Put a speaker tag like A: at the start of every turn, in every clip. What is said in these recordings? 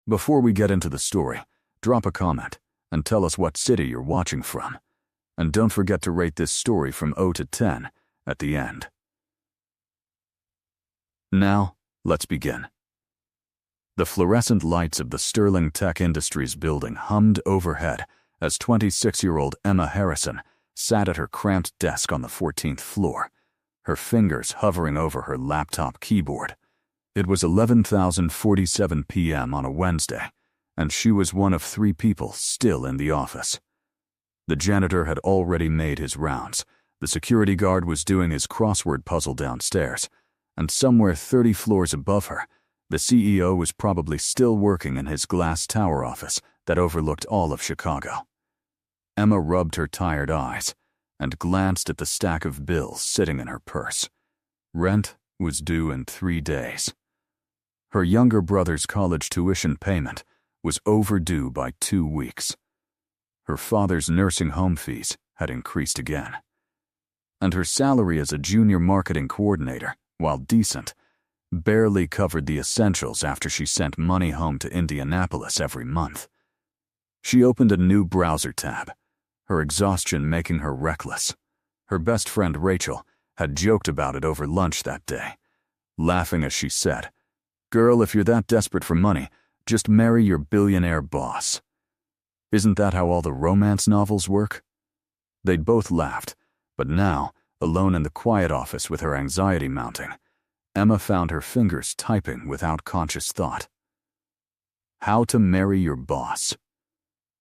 A: Before we get into the story, drop a comment and tell us what city you're watching from. And don't forget to rate this story from 0 to 10 at the end. Now, let's begin. The fluorescent lights of the Sterling Tech Industries building hummed overhead as 26-year-old Emma Harrison sat at her cramped desk on the 14th floor, her fingers hovering over her laptop keyboard. It was 11:47 p.m. on a Wednesday, and she was one of 3 people still in the office. The janitor had already made his rounds, the security guard was doing his crossword puzzle downstairs, and somewhere 30 floors above her, the CEO was probably still working in his glass tower office that overlooked all of Chicago. Emma rubbed her tired eyes and glanced at the stack of bills sitting in her purse. Rent was due in 3 days. Her younger brother's college tuition payment was overdue by 2 weeks. Her father's nursing home fees had increased again. And her salary as a junior marketing coordinator, while decent, barely covered the essentials after she sent money home to Indianapolis every month. She opened a new browser tab, her exhaustion making her reckless. Her best friend Rachel had joked about it over lunch that day, laughing as she said, "Girl, if you're that desperate for money, just marry your billionaire boss." Isn't that how all the romance novels work? They'd both laughed, but now, alone in the quiet office with her anxiety mounting, Emma found her fingers typing without conscious thought. How to marry your boss.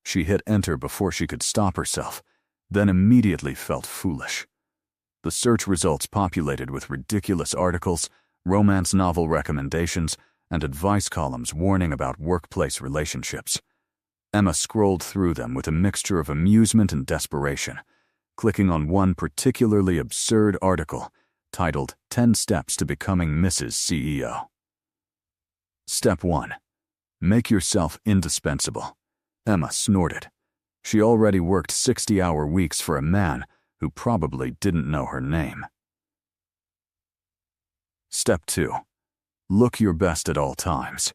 A: She hit enter before she could stop herself, then immediately felt foolish. The search results populated with ridiculous articles, romance novel recommendations, and advice columns warning about workplace relationships. Emma scrolled through them with a mixture of amusement and desperation, clicking on one particularly absurd article titled 10 Steps to Becoming Mrs. CEO. Step 1. Make yourself indispensable. Emma snorted. She already worked 60-hour weeks for a man who probably didn't know her name. Step 2. Look your best at all times.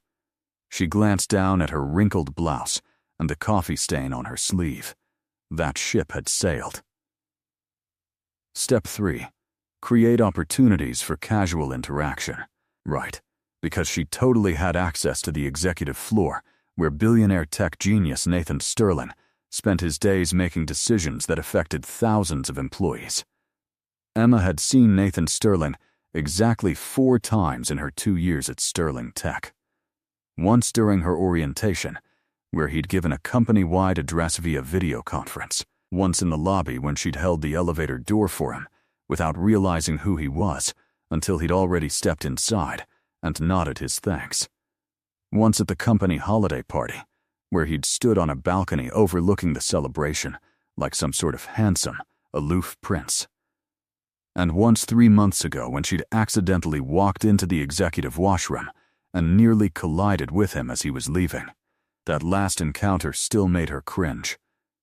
A: She glanced down at her wrinkled blouse and the coffee stain on her sleeve. That ship had sailed. Step 3. Create opportunities for casual interaction. Right, because she totally had access to the executive floor, where billionaire tech genius Nathan Sterling spent his days making decisions that affected thousands of employees. Emma had seen Nathan Sterling exactly 4 times in her 2 years at Sterling Tech. Once during her orientation, where he'd given a company-wide address via video conference. Once in the lobby when she'd held the elevator door for him, without realizing who he was until he'd already stepped inside and nodded his thanks. Once at the company holiday party, where he'd stood on a balcony overlooking the celebration like some sort of handsome, aloof prince. And once 3 months ago when she'd accidentally walked into the executive washroom and nearly collided with him as he was leaving. That last encounter still made her cringe.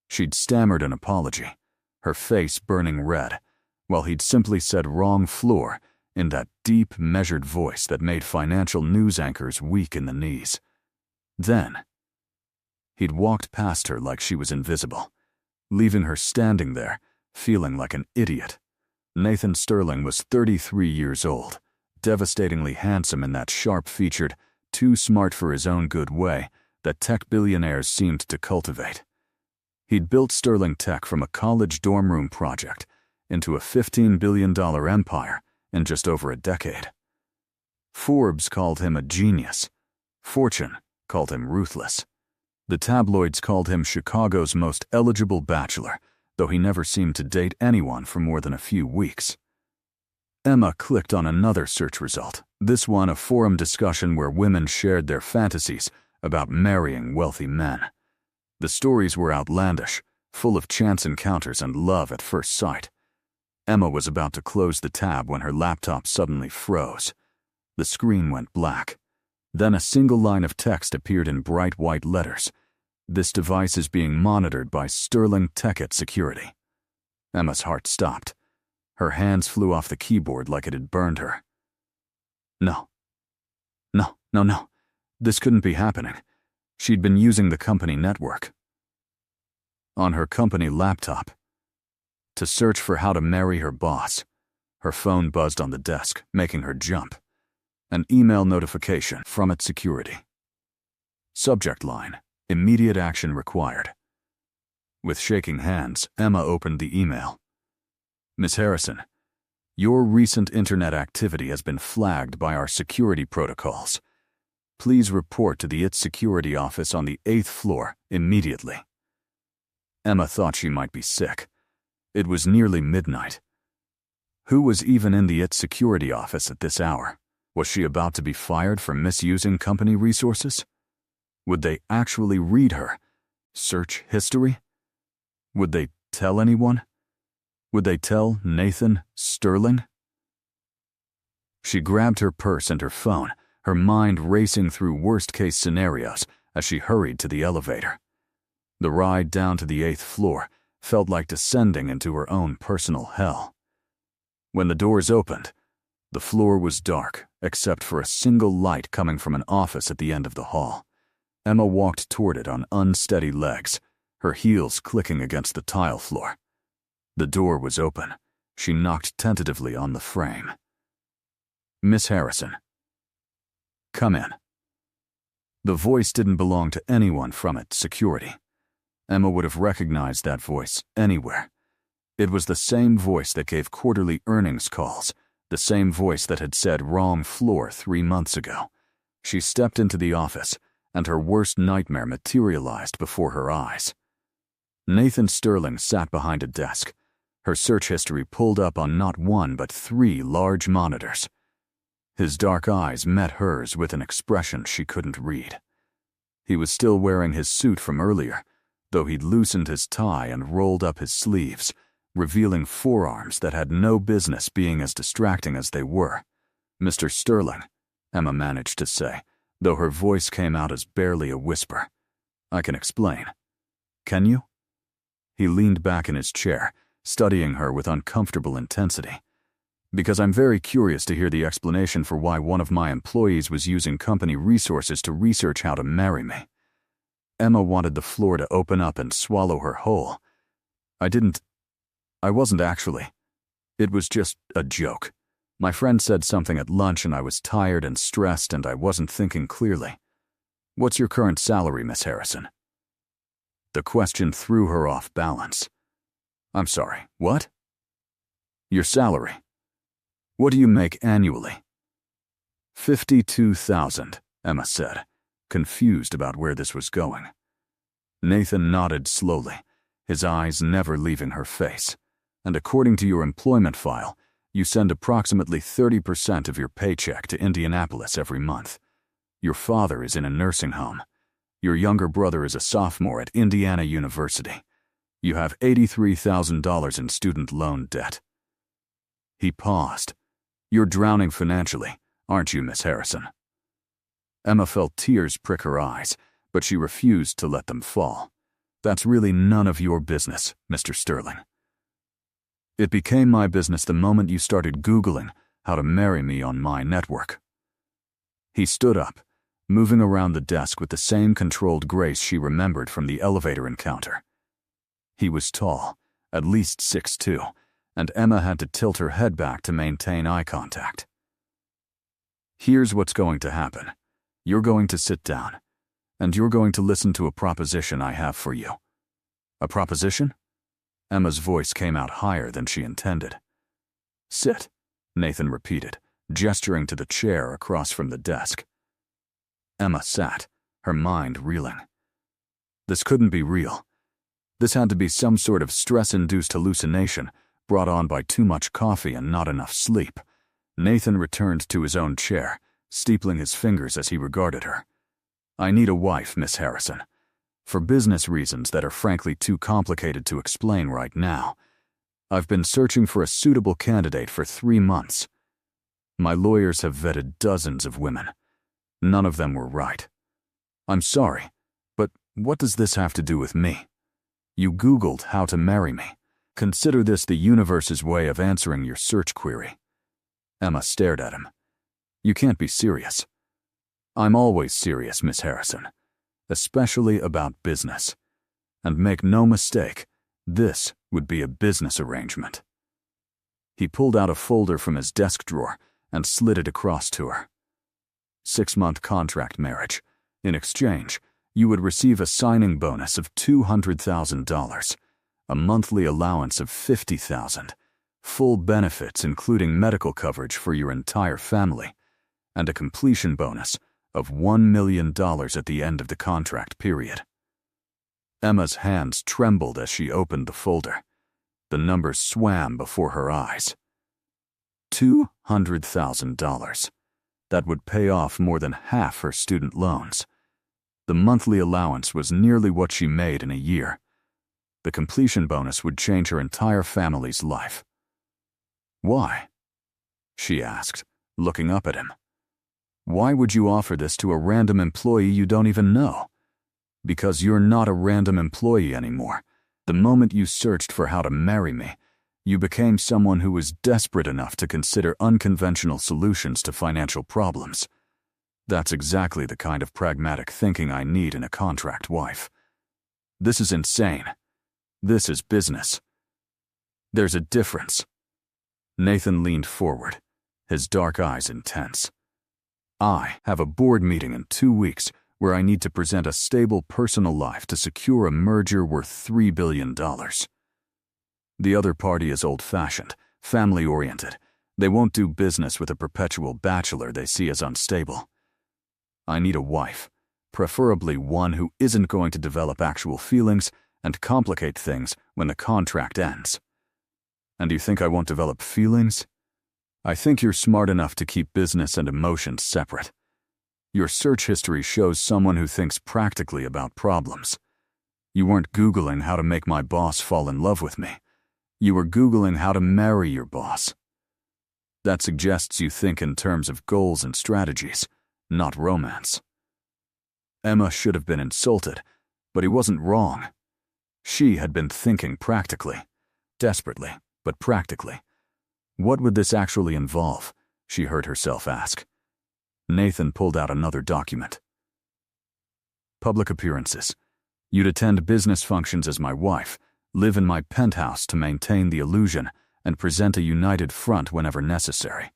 A: She'd stammered an apology, her face burning red, while he'd simply said wrong floor in that deep, measured voice that made financial news anchors weak in the knees. Then, he'd walked past her like she was invisible, leaving her standing there, feeling like an idiot. Nathan Sterling was 33 years old, devastatingly handsome in that sharp-featured, too smart for his own good way that tech billionaires seemed to cultivate. He'd built Sterling Tech from a college dorm room project into a $15 billion empire in just over a decade. Forbes called him a genius. Fortune called him ruthless. The tabloids called him Chicago's most eligible bachelor, though he never seemed to date anyone for more than a few weeks. Emma clicked on another search result, this one a forum discussion where women shared their fantasies about marrying wealthy men. The stories were outlandish, full of chance encounters and love at first sight. Emma was about to close the tab when her laptop suddenly froze. The screen went black. Then a single line of text appeared in bright white letters. This device is being monitored by Sterling Tech Security. Emma's heart stopped. Her hands flew off the keyboard like it had burned her. No. This couldn't be happening. She'd been using the company network on her company laptop to search for how to marry her boss. Her phone buzzed on the desk, making her jump. An email notification from its security. Subject line, immediate action required. With shaking hands, Emma opened the email. Miss Harrison, your recent internet activity has been flagged by our security protocols. Please report to the IT security office on the 8th floor immediately. Emma thought she might be sick. It was nearly midnight. Who was even in the IT security office at this hour? Was she about to be fired for misusing company resources? Would they actually read her search history? Would they tell anyone? Would they tell Nathan Sterling? She grabbed her purse and her phone, her mind racing through worst-case scenarios as she hurried to the elevator. The ride down to the 8th floor felt like descending into her own personal hell. When the doors opened, the floor was dark, except for a single light coming from an office at the end of the hall. Emma walked toward it on unsteady legs, her heels clicking against the tile floor. The door was open. She knocked tentatively on the frame. Miss Harrison. Come in. The voice didn't belong to anyone from its security. Emma would have recognized that voice anywhere. It was the same voice that gave quarterly earnings calls, the same voice that had said wrong floor 3 months ago. She stepped into the office, and her worst nightmare materialized before her eyes. Nathan Sterling sat behind a desk, her search history pulled up on not one but 3 large monitors. His dark eyes met hers with an expression she couldn't read. He was still wearing his suit from earlier, though he'd loosened his tie and rolled up his sleeves, revealing forearms that had no business being as distracting as they were. Mr. Sterling, Emma managed to say, though her voice came out as barely a whisper. I can explain. Can you? He leaned back in his chair, studying her with uncomfortable intensity. Because I'm very curious to hear the explanation for why one of my employees was using company resources to research how to marry me. Emma wanted the floor to open up and swallow her whole. I wasn't actually. It was just a joke. My friend said something at lunch and I was tired and stressed and I wasn't thinking clearly. What's your current salary, Miss Harrison? The question threw her off balance. I'm sorry, what? Your salary. What do you make annually? 52,000, Emma said, confused about where this was going. Nathan nodded slowly, his eyes never leaving her face. And according to your employment file, you send approximately 30% of your paycheck to Indianapolis every month. Your father is in a nursing home. Your younger brother is a sophomore at Indiana University. You have $83,000 in student loan debt. He paused. You're drowning financially, aren't you, Miss Harrison? Emma felt tears prick her eyes, but she refused to let them fall. That's really none of your business, Mr. Sterling. It became my business the moment you started Googling how to marry me on my network. He stood up, moving around the desk with the same controlled grace she remembered from the elevator encounter. He was tall, at least 6'2", and Emma had to tilt her head back to maintain eye contact. Here's what's going to happen. You're going to sit down, and you're going to listen to a proposition I have for you. A proposition? Emma's voice came out higher than she intended. Sit, Nathan repeated, gesturing to the chair across from the desk. Emma sat, her mind reeling. This couldn't be real. This had to be some sort of stress-induced hallucination brought on by too much coffee and not enough sleep. Nathan returned to his own chair, steepling his fingers as he regarded her. I need a wife, Miss Harrison. For business reasons that are frankly too complicated to explain right now. I've been searching for a suitable candidate for 3 months. My lawyers have vetted dozens of women. None of them were right. I'm sorry, but what does this have to do with me? You Googled how to marry me. Consider this the universe's way of answering your search query. Emma stared at him. You can't be serious. I'm always serious, Miss Harrison. especially about business. And make no mistake, this would be a business arrangement. He pulled out a folder from his desk drawer and slid it across to her. 6-month contract marriage. In exchange, you would receive a signing bonus of $200,000, a monthly allowance of $50,000, full benefits including medical coverage for your entire family, and a completion bonus of $1 million at the end of the contract period. Emma's hands trembled as she opened the folder. The numbers swam before her eyes. $200,000. That would pay off more than half her student loans. The monthly allowance was nearly what she made in a year. The completion bonus would change her entire family's life. Why? She asked, looking up at him. Why would you offer this to a random employee you don't even know? Because you're not a random employee anymore. The moment you searched for how to marry me, you became someone who was desperate enough to consider unconventional solutions to financial problems. That's exactly the kind of pragmatic thinking I need in a contract wife. This is insane. This is business. There's a difference. Nathan leaned forward, his dark eyes intense. I have a board meeting in 2 weeks where I need to present a stable personal life to secure a merger worth $3 billion. The other party is old-fashioned, family-oriented. They won't do business with a perpetual bachelor they see as unstable. I need a wife, preferably one who isn't going to develop actual feelings and complicate things when the contract ends. And you think I won't develop feelings? I think you're smart enough to keep business and emotions separate. Your search history shows someone who thinks practically about problems. You weren't Googling how to make my boss fall in love with me. You were Googling how to marry your boss. That suggests you think in terms of goals and strategies, not romance. Emma should have been insulted, but he wasn't wrong. She had been thinking practically, desperately, but practically. What would this actually involve? She heard herself ask. Nathan pulled out another document. Public appearances. You'd attend business functions as my wife, live in my penthouse to maintain the illusion, and present a united front whenever necessary.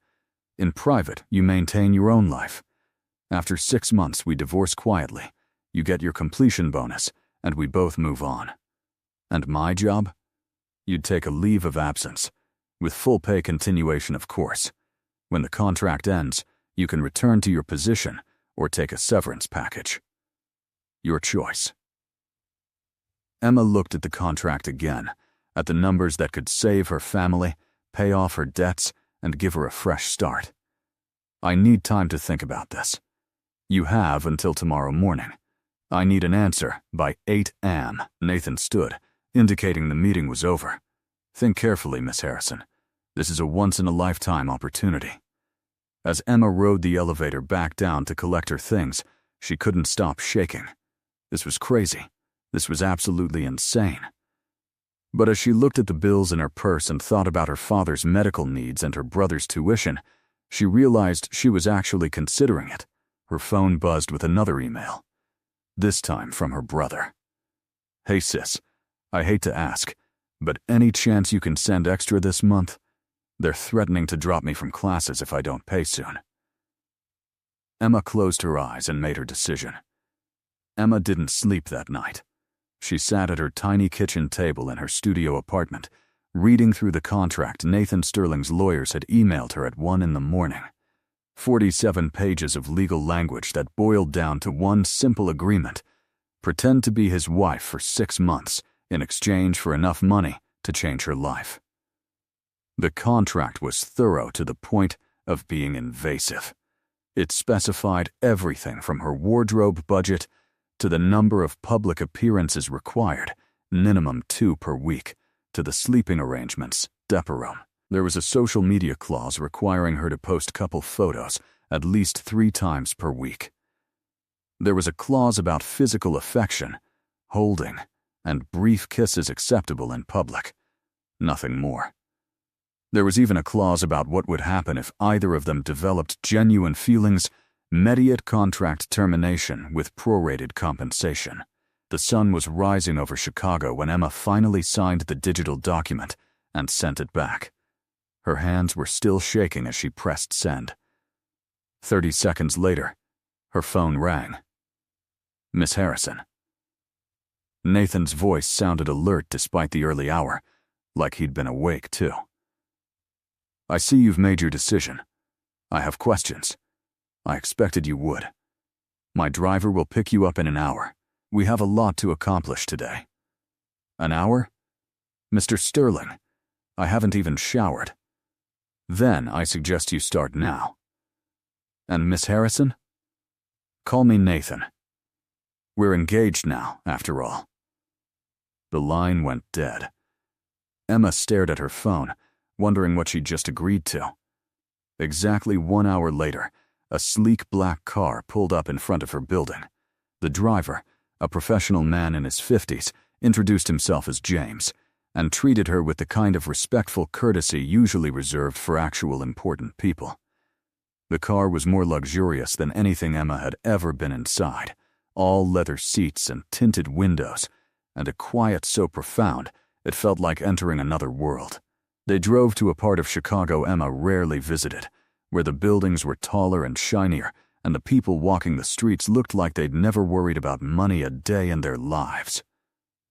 A: In private, you maintain your own life. After 6 months, we divorce quietly. You get your completion bonus, and we both move on. And my job? You'd take a leave of absence, with full pay continuation, of course. When the contract ends, you can return to your position or take a severance package. Your choice. Emma looked at the contract again, at the numbers that could save her family, pay off her debts, and give her a fresh start. I need time to think about this. You have until tomorrow morning. I need an answer by 8 a.m. Nathan stood, indicating the meeting was over. Think carefully, Miss Harrison. This is a once-in-a-lifetime opportunity. As Emma rode the elevator back down to collect her things, she couldn't stop shaking. This was crazy. This was absolutely insane. But as she looked at the bills in her purse and thought about her father's medical needs and her brother's tuition, she realized she was actually considering it. Her phone buzzed with another email. This time from her brother. Hey sis, I hate to ask, but any chance you can send extra this month? They're threatening to drop me from classes if I don't pay soon. Emma closed her eyes and made her decision. Emma didn't sleep that night. She sat at her tiny kitchen table in her studio apartment, reading through the contract Nathan Sterling's lawyers had emailed her at 1 a.m. 47 pages of legal language that boiled down to one simple agreement: pretend to be his wife for 6 months in exchange for enough money to change her life. The contract was thorough to the point of being invasive. It specified everything from her wardrobe budget to the number of public appearances required, minimum 2 per week, to the sleeping arrangements, decorum. There was a social media clause requiring her to post couple photos at least 3 times per week. There was a clause about physical affection, holding, and brief kisses acceptable in public. Nothing more. There was even a clause about what would happen if either of them developed genuine feelings, Immediate contract termination with prorated compensation. The sun was rising over Chicago when Emma finally signed the digital document and sent it back. Her hands were still shaking as she pressed send. 30 seconds later, her phone rang. Miss Harrison. Nathan's voice sounded alert despite the early hour, like he'd been awake too. I see you've made your decision. I have questions. I expected you would. My driver will pick you up in an hour. We have a lot to accomplish today. An hour? Mr. Sterling, I haven't even showered. Then I suggest you start now. And Miss Harrison? Call me Nathan. We're engaged now, after all. The line went dead. Emma stared at her phone, wondering what she'd just agreed to. Exactly 1 hour later, a sleek black car pulled up in front of her building. The driver, a professional man in his 50s, introduced himself as James and treated her with the kind of respectful courtesy usually reserved for actual important people. The car was more luxurious than anything Emma had ever been inside, all leather seats and tinted windows, and a quiet so profound it felt like entering another world. They drove to a part of Chicago Emma rarely visited, where the buildings were taller and shinier, and the people walking the streets looked like they'd never worried about money a day in their lives.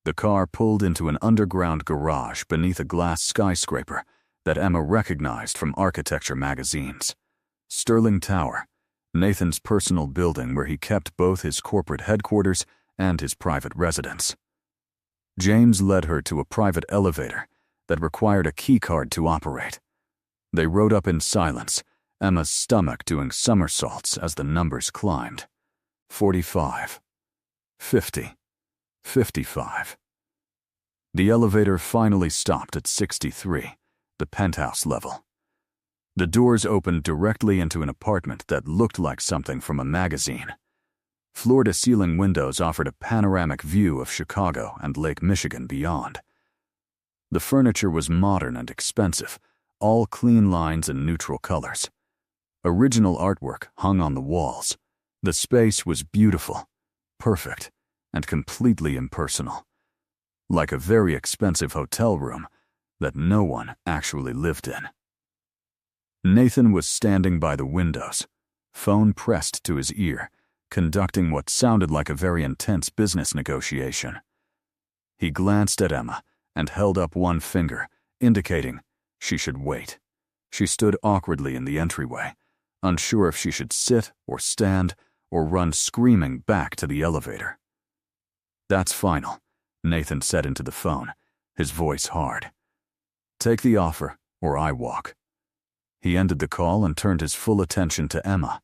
A: The car pulled into an underground garage beneath a glass skyscraper that Emma recognized from architecture magazines. Sterling Tower, Nathan's personal building where he kept both his corporate headquarters and his private residence. James led her to a private elevator that required a keycard to operate. They rode up in silence, Emma's stomach doing somersaults as the numbers climbed. 45. 50. 55. The elevator finally stopped at 63, the penthouse level. The doors opened directly into an apartment that looked like something from a magazine. Floor-to-ceiling windows offered a panoramic view of Chicago and Lake Michigan beyond. The furniture was modern and expensive, all clean lines and neutral colors. Original artwork hung on the walls. The space was beautiful, perfect, and completely impersonal, like a very expensive hotel room that no one actually lived in. Nathan was standing by the windows, phone pressed to his ear, conducting what sounded like a very intense business negotiation. He glanced at Emma and held up one finger, indicating she should wait. She stood awkwardly in the entryway, unsure if she should sit or stand or run screaming back to the elevator. That's final, Nathan said into the phone, his voice hard. Take the offer, or I walk. He ended the call and turned his full attention to Emma.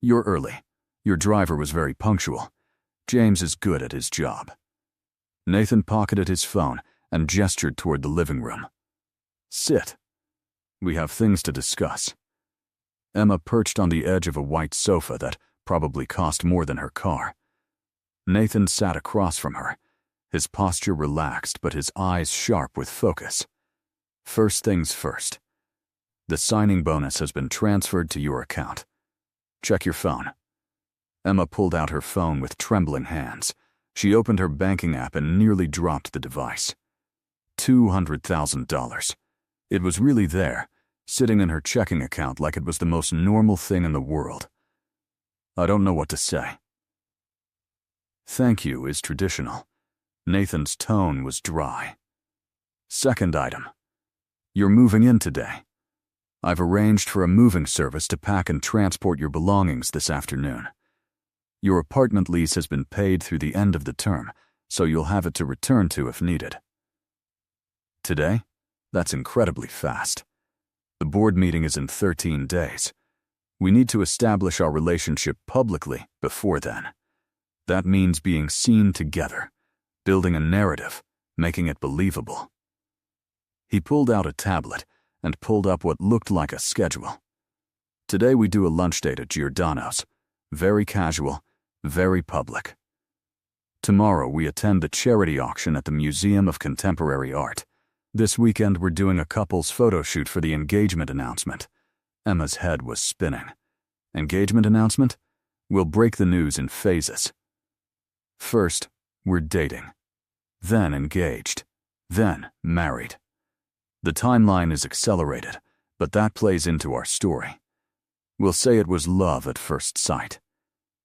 A: You're early. Your driver was very punctual. James is good at his job. Nathan pocketed his phone and gestured toward the living room. Sit. We have things to discuss. Emma perched on the edge of a white sofa that probably cost more than her car. Nathan sat across from her, his posture relaxed but his eyes sharp with focus. First things first. The signing bonus has been transferred to your account. Check your phone. Emma pulled out her phone with trembling hands. She opened her banking app and nearly dropped the device. $200,000. It was really there, sitting in her checking account like it was the most normal thing in the world. I don't know what to say. Thank you is traditional. Nathan's tone was dry. Second item. You're moving in today. I've arranged for a moving service to pack and transport your belongings this afternoon. Your apartment lease has been paid through the end of the term, so you'll have it to return to if needed. Today? That's incredibly fast. The board meeting is in 13 days. We need to establish our relationship publicly before then. That means being seen together, building a narrative, making it believable. He pulled out a tablet and pulled up what looked like a schedule. Today we do a lunch date at Giordano's. Very casual, very public. Tomorrow we attend the charity auction at the Museum of Contemporary Art. This weekend we're doing a couple's photo shoot for the engagement announcement. Emma's head was spinning. Engagement announcement? We'll break the news in phases. First, we're dating. Then engaged. Then married. The timeline is accelerated, but that plays into our story. We'll say it was love at first sight.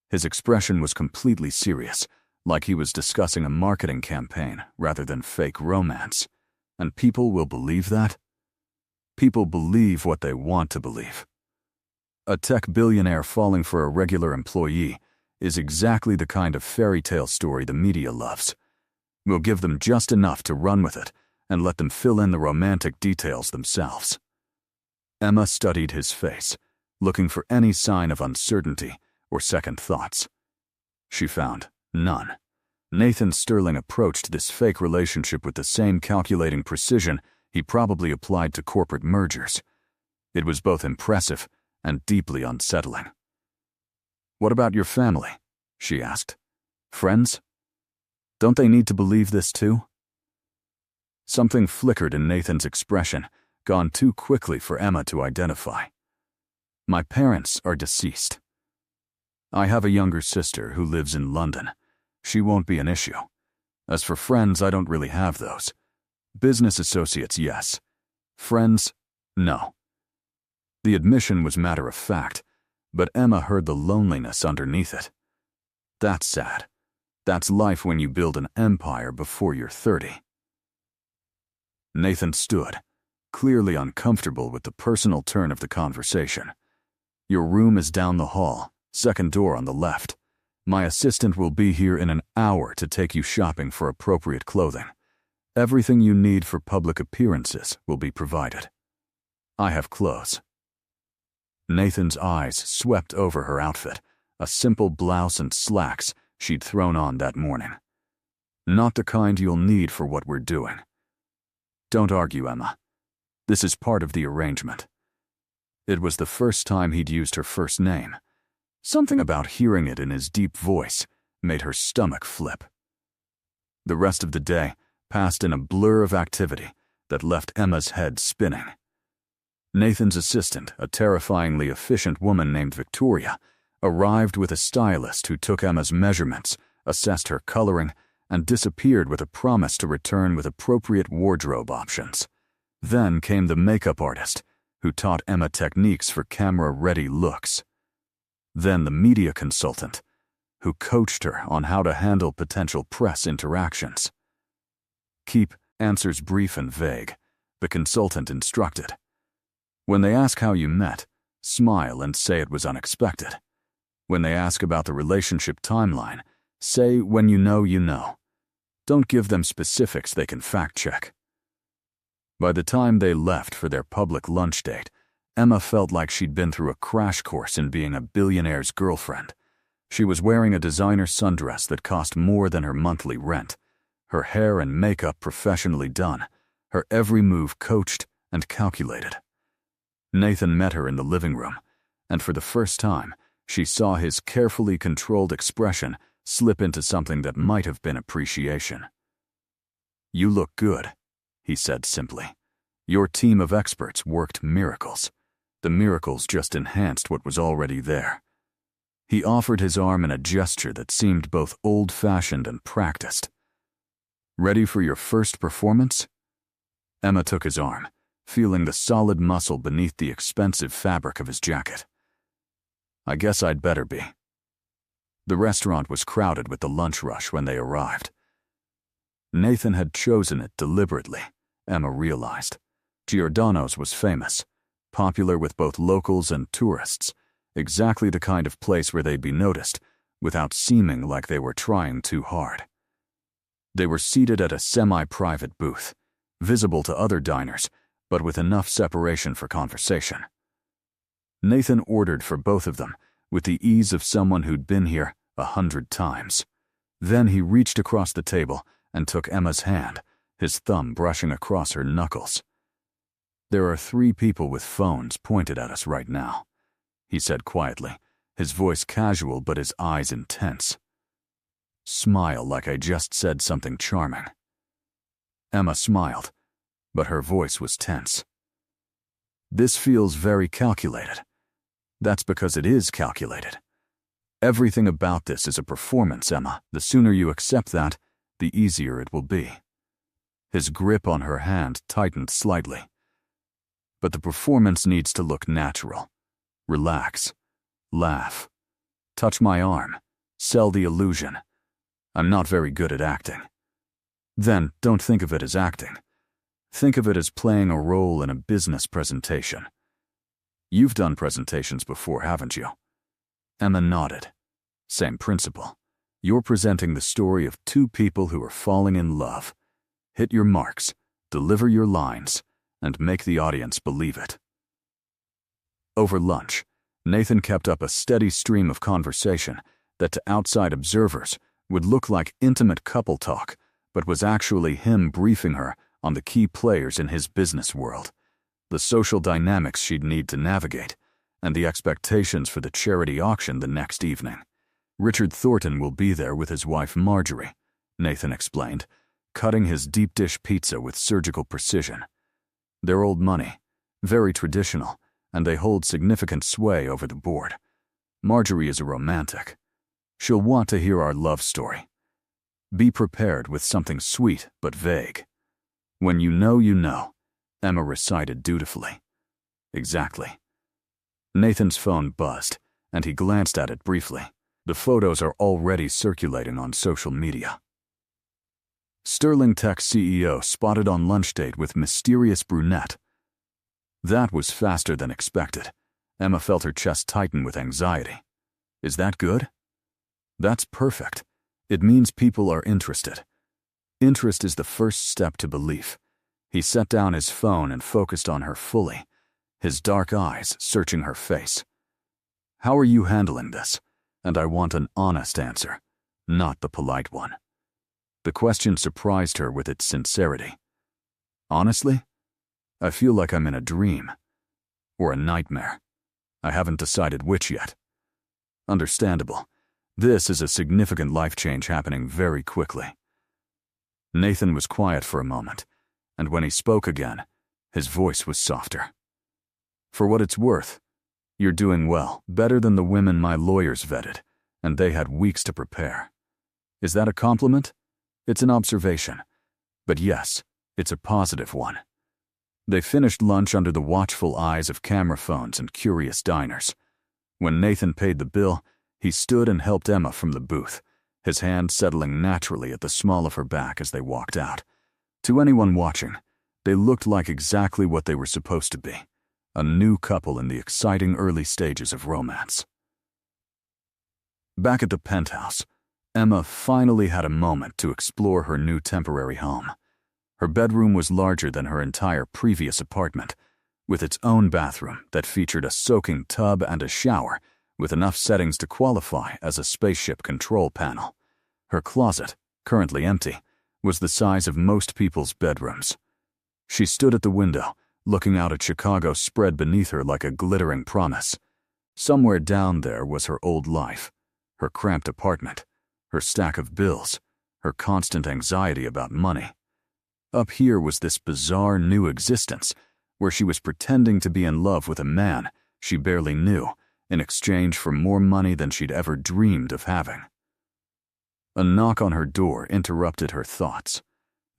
A: His expression was completely serious, like he was discussing a marketing campaign rather than fake romance. And people will believe that? People believe what they want to believe. A tech billionaire falling for a regular employee is exactly the kind of fairy tale story the media loves. We'll give them just enough to run with it and let them fill in the romantic details themselves. Emma studied his face, looking for any sign of uncertainty or second thoughts. She found none. Nathan Sterling approached this fake relationship with the same calculating precision he probably applied to corporate mergers. It was both impressive and deeply unsettling. "What about your family?" she asked. "Friends? Don't they need to believe this too?" Something flickered in Nathan's expression, gone too quickly for Emma to identify. "My parents are deceased. I have a younger sister who lives in London. She won't be an issue. As for friends, I don't really have those. Business associates, yes. Friends, no." The admission was matter of fact, but Emma heard the loneliness underneath it. That's sad. That's life when you build an empire before you're 30. Nathan stood, clearly uncomfortable with the personal turn of the conversation. "Your room is down the hall, second door on the left. My assistant will be here in an hour to take you shopping for appropriate clothing. Everything you need for public appearances will be provided. I have clothes." Nathan's eyes swept over her outfit, a simple blouse and slacks she'd thrown on that morning. "Not the kind you'll need for what we're doing." "Don't argue, Emma. This is part of the arrangement." It was the first time he'd used her first name. Something about hearing it in his deep voice made her stomach flip. The rest of the day passed in a blur of activity that left Emma's head spinning. Nathan's assistant, a terrifyingly efficient woman named Victoria, arrived with a stylist who took Emma's measurements, assessed her coloring, and disappeared with a promise to return with appropriate wardrobe options. Then came the makeup artist, who taught Emma techniques for camera-ready looks. Then the media consultant, who coached her on how to handle potential press interactions. "Keep answers brief and vague," the consultant instructed. "When they ask how you met, smile and say it was unexpected. When they ask about the relationship timeline, say when you know you know. Don't give them specifics they can fact-check." By the time they left for their public lunch date, Emma felt like she'd been through a crash course in being a billionaire's girlfriend. She was wearing a designer sundress that cost more than her monthly rent, her hair and makeup professionally done, her every move coached and calculated. Nathan met her in the living room, and for the first time, she saw his carefully controlled expression slip into something that might have been appreciation. "You look good," he said simply. "Your team of experts worked miracles. The miracles just enhanced what was already there." He offered his arm in a gesture that seemed both old-fashioned and practiced. "Ready for your first performance?" Emma took his arm, feeling the solid muscle beneath the expensive fabric of his jacket. "I guess I'd better be." The restaurant was crowded with the lunch rush when they arrived. Nathan had chosen it deliberately, Emma realized. Giordano's was famous, popular with both locals and tourists, exactly the kind of place where they'd be noticed without seeming like they were trying too hard. They were seated at a semi-private booth, visible to other diners, but with enough separation for conversation. Nathan ordered for both of them with the ease of someone who'd been here 100 times. Then he reached across the table and took Emma's hand, his thumb brushing across her knuckles. "There are 3 people with phones pointed at us right now," he said quietly, his voice casual but his eyes intense. "Smile like I just said something charming." Emma smiled, but her voice was tense. "This feels very calculated. That's because it is calculated. Everything about this is a performance, Emma. The sooner you accept that, the easier it will be. His grip on her hand tightened slightly. But the performance needs to look natural. Relax. Laugh. Touch my arm. Sell the illusion. I'm not very good at acting. Then, don't think of it as acting. Think of it as playing a role in a business presentation. You've done presentations before, haven't you? Emma nodded. Same principle. You're presenting the story of two people who are falling in love. Hit your marks, deliver your lines, and make the audience believe it. Over lunch, Nathan kept up a steady stream of conversation that to outside observers would look like intimate couple talk, but was actually him briefing her on the key players in his business world, the social dynamics she'd need to navigate, and the expectations for the charity auction the next evening. Richard Thornton will be there with his wife Marjorie, Nathan explained, cutting his deep dish pizza with surgical precision. They're old money, very traditional, and they hold significant sway over the board. Marjorie is a romantic. She'll want to hear our love story. Be prepared with something sweet but vague. When you know, Emma recited dutifully. Exactly. Nathan's phone buzzed, and he glanced at it briefly. The photos are already circulating on social media. Sterling Tech CEO spotted on lunch date with mysterious brunette. That was faster than expected. Emma felt her chest tighten with anxiety. Is that good? That's perfect. It means people are interested. Interest is the first step to belief. He set down his phone and focused on her fully, his dark eyes searching her face. How are you handling this? And I want an honest answer, not the polite one. The question surprised her with its sincerity. Honestly, I feel like I'm in a dream. Or a nightmare. I haven't decided which yet. Understandable. This is a significant life change happening very quickly. Nathan was quiet for a moment, and when he spoke again, his voice was softer. For what it's worth, you're doing well, better than the women my lawyers vetted, and they had weeks to prepare. Is that a compliment? It's an observation. But yes, it's a positive one. They finished lunch under the watchful eyes of camera phones and curious diners. When Nathan paid the bill, he stood and helped Emma from the booth, his hand settling naturally at the small of her back as they walked out. To anyone watching, they looked like exactly what they were supposed to be, a new couple in the exciting early stages of romance. Back at the penthouse, Emma finally had a moment to explore her new temporary home. Her bedroom was larger than her entire previous apartment, with its own bathroom that featured a soaking tub and a shower with enough settings to qualify as a spaceship control panel. Her closet, currently empty, was the size of most people's bedrooms. She stood at the window, looking out at Chicago spread beneath her like a glittering promise. Somewhere down there was her old life, her cramped apartment, her stack of bills, her constant anxiety about money. Up here was this bizarre new existence, where she was pretending to be in love with a man she barely knew, in exchange for more money than she'd ever dreamed of having. A knock on her door interrupted her thoughts.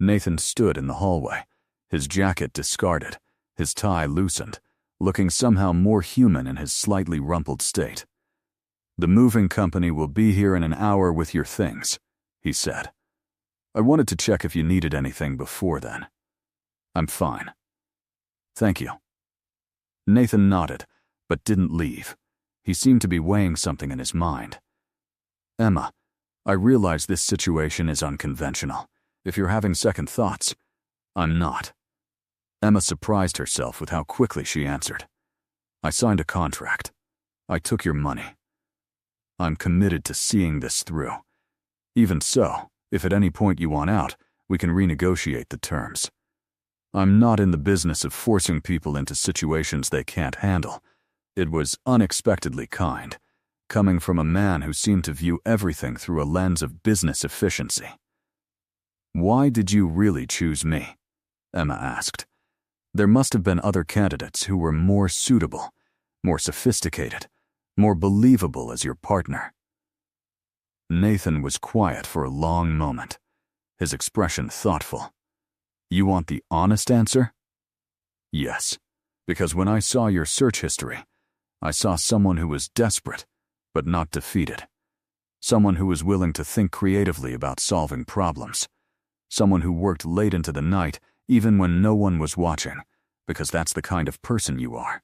A: Nathan stood in the hallway, his jacket discarded, his tie loosened, looking somehow more human in his slightly rumpled state. "The moving company will be here in an hour with your things," he said. "I wanted to check if you needed anything before then." "I'm fine." "Thank you." Nathan nodded, but didn't leave. He seemed to be weighing something in his mind. "Emma, I realize this situation is unconventional. If you're having second thoughts, I'm not." Emma surprised herself with how quickly she answered. "I signed a contract. I took your money. I'm committed to seeing this through. Even so, if at any point you want out, we can renegotiate the terms. I'm not in the business of forcing people into situations they can't handle." It was unexpectedly kind, coming from a man who seemed to view everything through a lens of business efficiency. "Why did you really choose me?" Emma asked. "There must have been other candidates who were more suitable, more sophisticated, more believable as your partner. Nathan was quiet for a long moment, his expression thoughtful. You want the honest answer? Yes, because when I saw your search history, I saw someone who was desperate, but not defeated. Someone who was willing to think creatively about solving problems. Someone who worked late into the night, even when no one was watching, because that's the kind of person you are.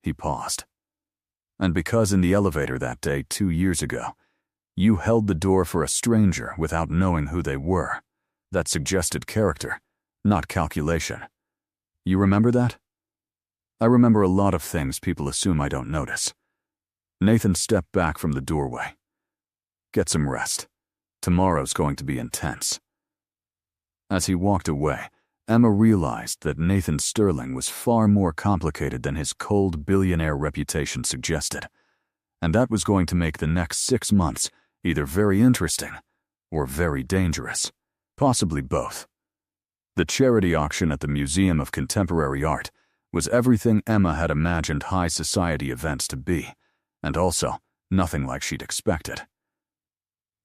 A: He paused. And because in the elevator that day 2 years ago, you held the door for a stranger without knowing who they were, that suggested character, not calculation. You remember that? I remember a lot of things people assume I don't notice. Nathan stepped back from the doorway. Get some rest. Tomorrow's going to be intense. As he walked away, Emma realized that Nathan Sterling was far more complicated than his cold billionaire reputation suggested, and that was going to make the next 6 months either very interesting or very dangerous, possibly both. The charity auction at the Museum of Contemporary Art was everything Emma had imagined high society events to be, and also nothing like she'd expected.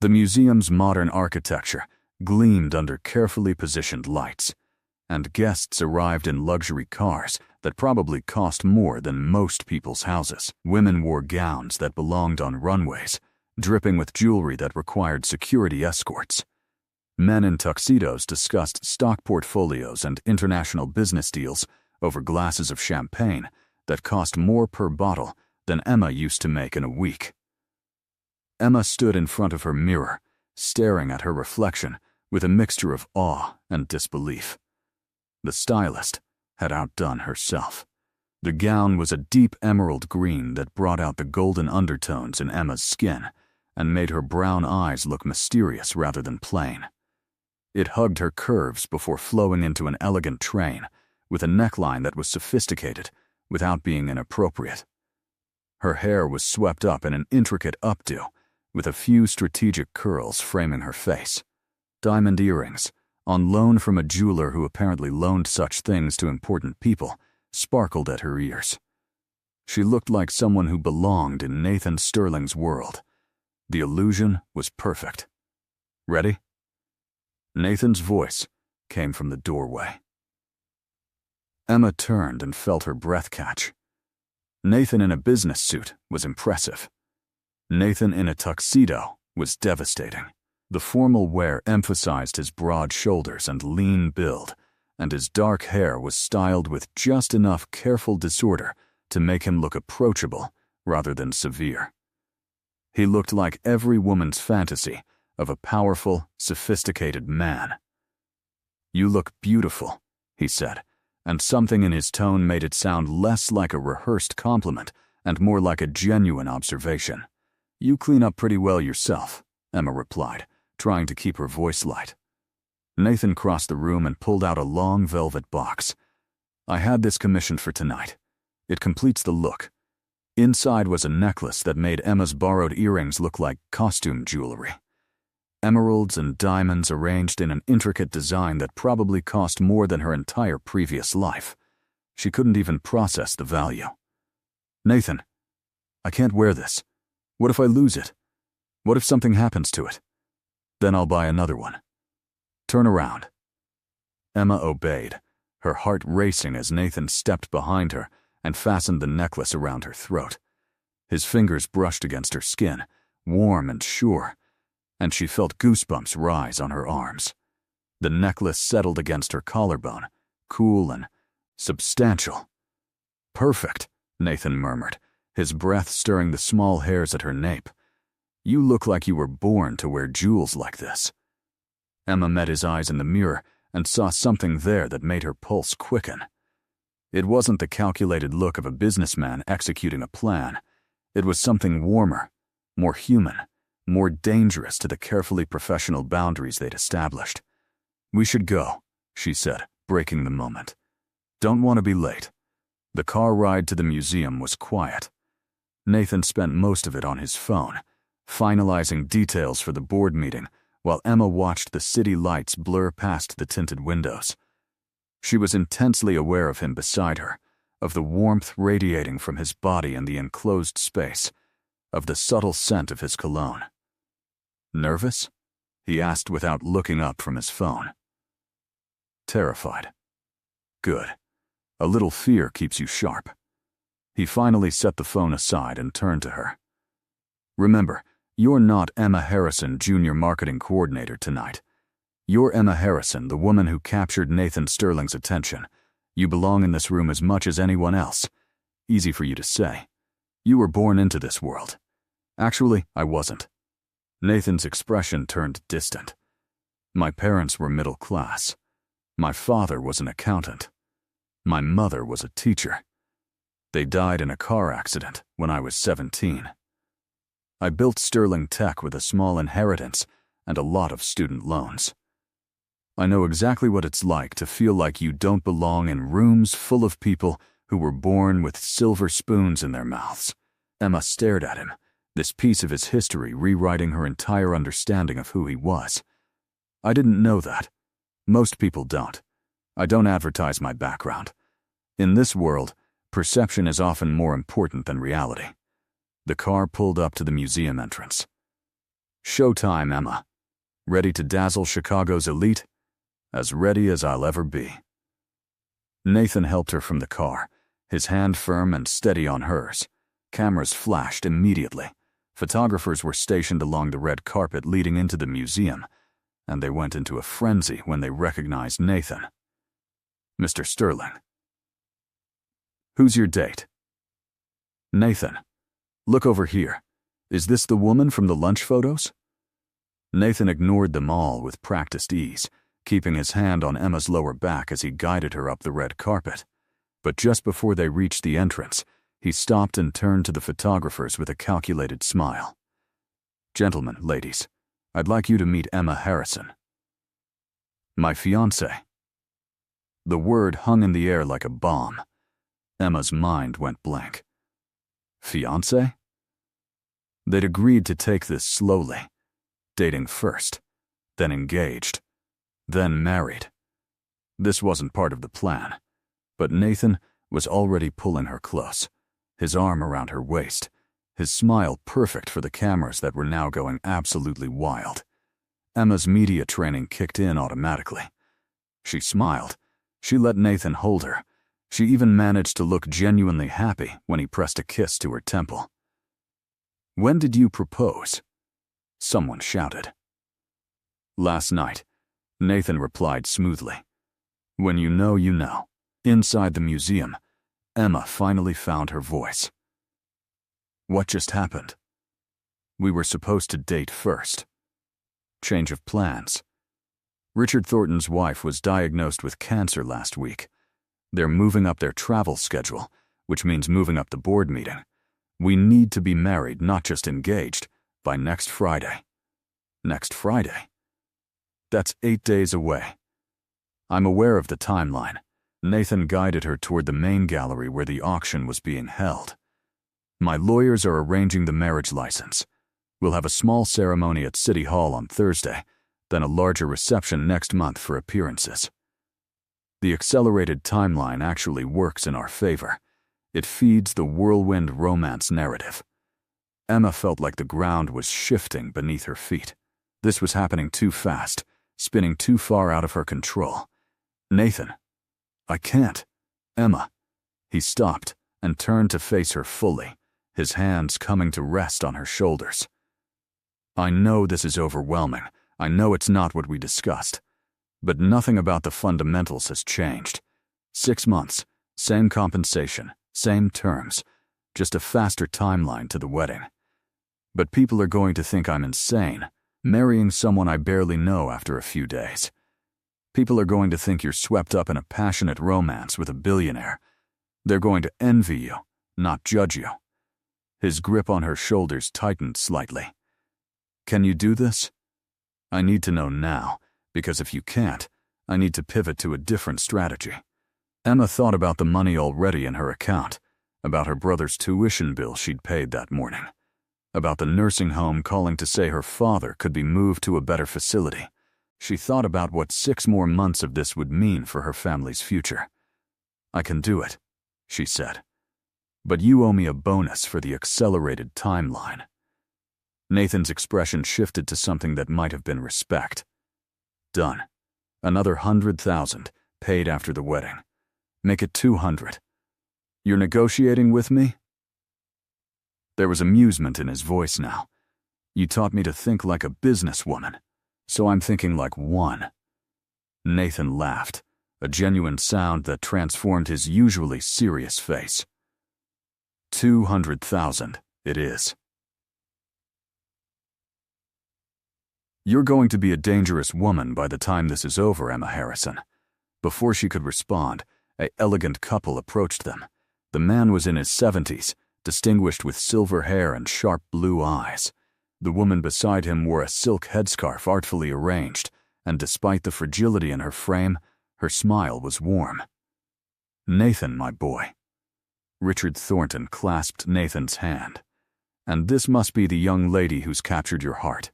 A: The museum's modern architecture gleamed under carefully positioned lights, and guests arrived in luxury cars that probably cost more than most people's houses. Women wore gowns that belonged on runways, dripping with jewelry that required security escorts. Men in tuxedos discussed stock portfolios and international business deals over glasses of champagne that cost more per bottle than Emma used to make in a week. Emma stood in front of her mirror, staring at her reflection with a mixture of awe and disbelief. The stylist had outdone herself. The gown was a deep emerald green that brought out the golden undertones in Emma's skin and made her brown eyes look mysterious rather than plain. It hugged her curves before flowing into an elegant train with a neckline that was sophisticated without being inappropriate. Her hair was swept up in an intricate updo, with a few strategic curls framing her face. Diamond earrings, on loan from a jeweler who apparently loaned such things to important people, sparkled at her ears. She looked like someone who belonged in Nathan Sterling's world. The illusion was perfect. Ready? Nathan's voice came from the doorway. Emma turned and felt her breath catch. Nathan in a business suit was impressive. Nathan in a tuxedo was devastating. The formal wear emphasized his broad shoulders and lean build, and his dark hair was styled with just enough careful disorder to make him look approachable rather than severe. He looked like every woman's fantasy of a powerful, sophisticated man. "You look beautiful," he said, and something in his tone made it sound less like a rehearsed compliment and more like a genuine observation. "You clean up pretty well yourself," Emma replied, trying to keep her voice light. Nathan crossed the room and pulled out a long velvet box. "I had this commissioned for tonight. It completes the look." Inside was a necklace that made Emma's borrowed earrings look like costume jewelry. Emeralds and diamonds arranged in an intricate design that probably cost more than her entire previous life. She couldn't even process the value. "Nathan, I can't wear this. What if I lose it? What if something happens to it? Then I'll buy another one. Turn around." Emma obeyed, her heart racing as Nathan stepped behind her and fastened the necklace around her throat. His fingers brushed against her skin, warm and sure, and she felt goosebumps rise on her arms. The necklace settled against her collarbone, cool and substantial. "Perfect," Nathan murmured, his breath stirring the small hairs at her nape. "You look like you were born to wear jewels like this." Emma met his eyes in the mirror and saw something there that made her pulse quicken. It wasn't the calculated look of a businessman executing a plan. It was something warmer, more human, more dangerous to the carefully professional boundaries they'd established. "We should go," she said, breaking the moment. "Don't want to be late." The car ride to the museum was quiet. Nathan spent most of it on his phone, finalizing details for the board meeting, while Emma watched the city lights blur past the tinted windows. She was intensely aware of him beside her, of the warmth radiating from his body in the enclosed space, of the subtle scent of his cologne. Nervous? He asked without looking up from his phone. Terrified. Good. A little fear keeps you sharp. He finally set the phone aside and turned to her. Remember, you're not Emma Harrison, Junior Marketing Coordinator tonight. You're Emma Harrison, the woman who captured Nathan Sterling's attention. You belong in this room as much as anyone else. Easy for you to say. You were born into this world. Actually, I wasn't. Nathan's expression turned distant. My parents were middle class. My father was an accountant. My mother was a teacher. They died in a car accident when I was 17. I built Sterling Tech with a small inheritance and a lot of student loans. I know exactly what it's like to feel like you don't belong in rooms full of people who were born with silver spoons in their mouths. Emma stared at him, this piece of his history rewriting her entire understanding of who he was. I didn't know that. Most people don't. I don't advertise my background. In this world, perception is often more important than reality. The car pulled up to the museum entrance. Showtime, Emma. Ready to dazzle Chicago's elite? As ready as I'll ever be. Nathan helped her from the car, his hand firm and steady on hers. Cameras flashed immediately. Photographers were stationed along the red carpet leading into the museum, and they went into a frenzy when they recognized Nathan. Mr. Sterling. Who's your date? Nathan. Look over here. Is this the woman from the lunch photos? Nathan ignored them all with practiced ease, keeping his hand on Emma's lower back as he guided her up the red carpet. But just before they reached the entrance, he stopped and turned to the photographers with a calculated smile. Gentlemen, ladies, I'd like you to meet Emma Harrison. My fiancée. The word hung in the air like a bomb. Emma's mind went blank. Fiancé? They'd agreed to take this slowly, dating first, then engaged, then married. This wasn't part of the plan, but Nathan was already pulling her close, his arm around her waist, his smile perfect for the cameras that were now going absolutely wild. Emma's media training kicked in automatically. She smiled. She let Nathan hold her. She even managed to look genuinely happy when he pressed a kiss to her temple. When did you propose? Someone shouted. Last night, Nathan replied smoothly. When you know, you know. Inside the museum, Emma finally found her voice. What just happened? We were supposed to date first. Change of plans. Richard Thornton's wife was diagnosed with cancer last week. They're moving up their travel schedule, which means moving up the board meeting. We need to be married, not just engaged, by next Friday. Next Friday? That's 8 days away. I'm aware of the timeline. Nathan guided her toward the main gallery where the auction was being held. My lawyers are arranging the marriage license. We'll have a small ceremony at City Hall on Thursday, then a larger reception next month for appearances. The accelerated timeline actually works in our favor. It feeds the whirlwind romance narrative. Emma felt like the ground was shifting beneath her feet. This was happening too fast, spinning too far out of her control. Nathan. I can't. Emma. He stopped and turned to face her fully, his hands coming to rest on her shoulders. I know this is overwhelming. I know it's not what we discussed. But nothing about the fundamentals has changed. 6 months, same compensation, same terms, just a faster timeline to the wedding. But people are going to think I'm insane, marrying someone I barely know after a few days. People are going to think you're swept up in a passionate romance with a billionaire. They're going to envy you, not judge you. His grip on her shoulders tightened slightly. Can you do this? I need to know now, because if you can't, I need to pivot to a different strategy. Emma thought about the money already in her account, about her brother's tuition bill she'd paid that morning, about the nursing home calling to say her father could be moved to a better facility. She thought about what 6 more months of this would mean for her family's future. I can do it. she said. "But you owe me a bonus for the accelerated timeline." Nathan's expression shifted to something that might have been respect. "Done. Another 100,000, paid after the wedding. Make it 200. You're negotiating with me?" There was amusement in his voice now. "You taught me to think like a businesswoman, so I'm thinking like one." Nathan laughed, a genuine sound that transformed his usually serious face. 200,000 it is. "You're going to be a dangerous woman by the time this is over, Emma Harrison." Before she could respond, an elegant couple approached them. The man was in his 70s, distinguished with silver hair and sharp blue eyes. The woman beside him wore a silk headscarf artfully arranged, and despite the fragility in her frame, her smile was warm. "Nathan, my boy." Richard Thornton clasped Nathan's hand. "And this must be the young lady who's captured your heart.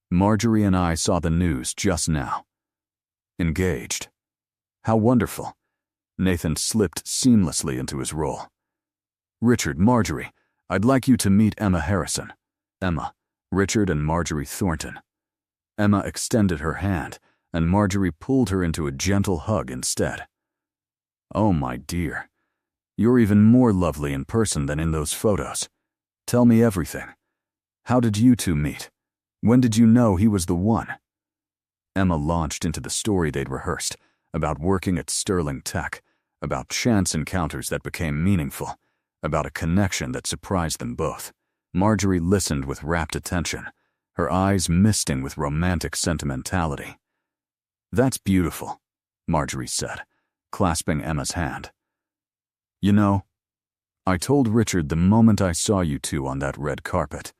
A: Marjorie and I saw the news just now. Engaged. How wonderful." Nathan slipped seamlessly into his role. "Richard, Marjorie, I'd like you to meet Emma Harrison." Emma, Richard and Marjorie Thornton. Emma extended her hand, and Marjorie pulled her into a gentle hug instead. "Oh, my dear. You're even more lovely in person than in those photos. Tell me everything. How did you two meet? When did you know he was the one?" Emma launched into the story they'd rehearsed, about working at Sterling Tech, about chance encounters that became meaningful, about a connection that surprised them both. Marjorie listened with rapt attention, her eyes misting with romantic sentimentality. "That's beautiful," Marjorie said, clasping Emma's hand. "You know, I told Richard the moment I saw you two on that red carpet.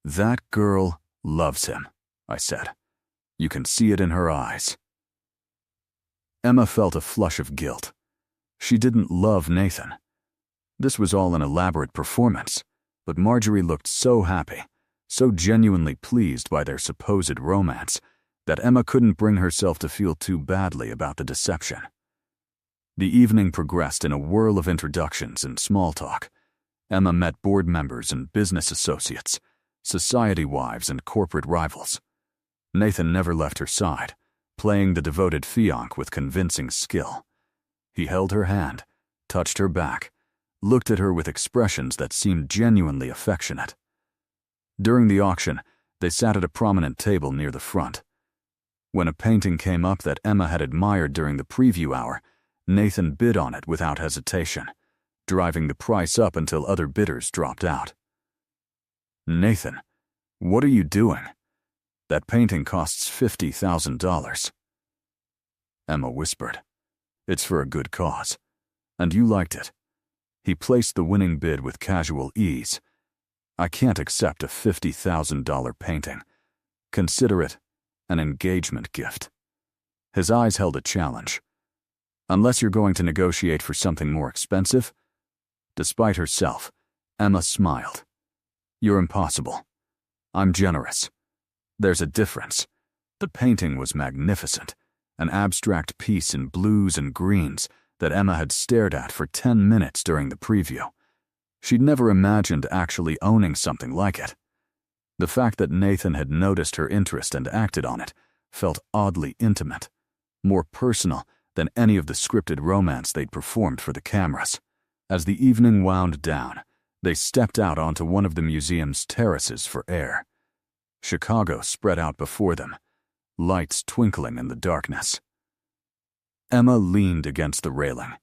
A: 'That girl loves him,' I said. You can see it in her eyes." Emma felt a flush of guilt. She didn't love Nathan. This was all an elaborate performance, but Marjorie looked so happy, so genuinely pleased by their supposed romance, that Emma couldn't bring herself to feel too badly about the deception. The evening progressed in a whirl of introductions and small talk. Emma met board members and business associates, society wives and corporate rivals. Nathan never left her side, playing the devoted fiancé with convincing skill. He held her hand, touched her back, looked at her with expressions that seemed genuinely affectionate. During the auction, they sat at a prominent table near the front. When a painting came up that Emma had admired during the preview hour, Nathan bid on it without hesitation, driving the price up until other bidders dropped out. "Nathan, what are you doing? That painting costs $50,000. Emma whispered. "It's for a good cause. And you liked it." He placed the winning bid with casual ease. "I can't accept a $50,000 painting. Consider it an engagement gift." His eyes held a challenge. "Unless you're going to negotiate for something more expensive?" Despite herself, Emma smiled. "You're impossible. I'm generous. There's a difference." The painting was magnificent, an abstract piece in blues and greens that Emma had stared at for 10 minutes during the preview. She'd never imagined actually owning something like it. The fact that Nathan had noticed her interest and acted on it felt oddly intimate, more personal than any of the scripted romance they'd performed for the cameras. As the evening wound down, they stepped out onto one of the museum's terraces for air. Chicago spread out before them, lights twinkling in the darkness. Emma leaned against the railing,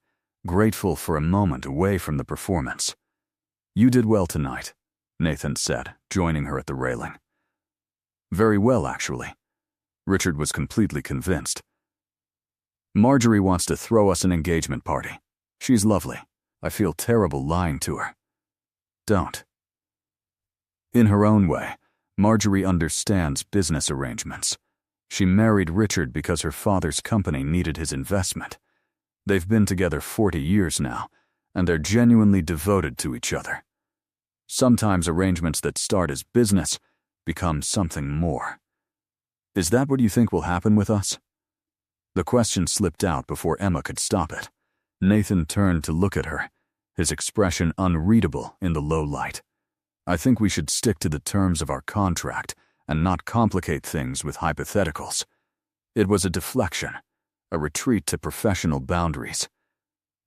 A: grateful for a moment away from the performance. "You did well tonight," Nathan said, joining her at the railing. "Very well, actually." Richard was completely convinced. "Marjorie wants to throw us an engagement party. She's lovely. I feel terrible lying to her." "Don't." In her own way, Marjorie understands business arrangements. She married Richard because her father's company needed his investment. They've been together 40 years now, and they're genuinely devoted to each other. Sometimes arrangements that start as business become something more. "Is that what you think will happen with us?" The question slipped out before Emma could stop it. Nathan turned to look at her, his expression unreadable in the low light. I think we should stick to the terms of our contract and not complicate things with hypotheticals. It was a deflection, a retreat to professional boundaries.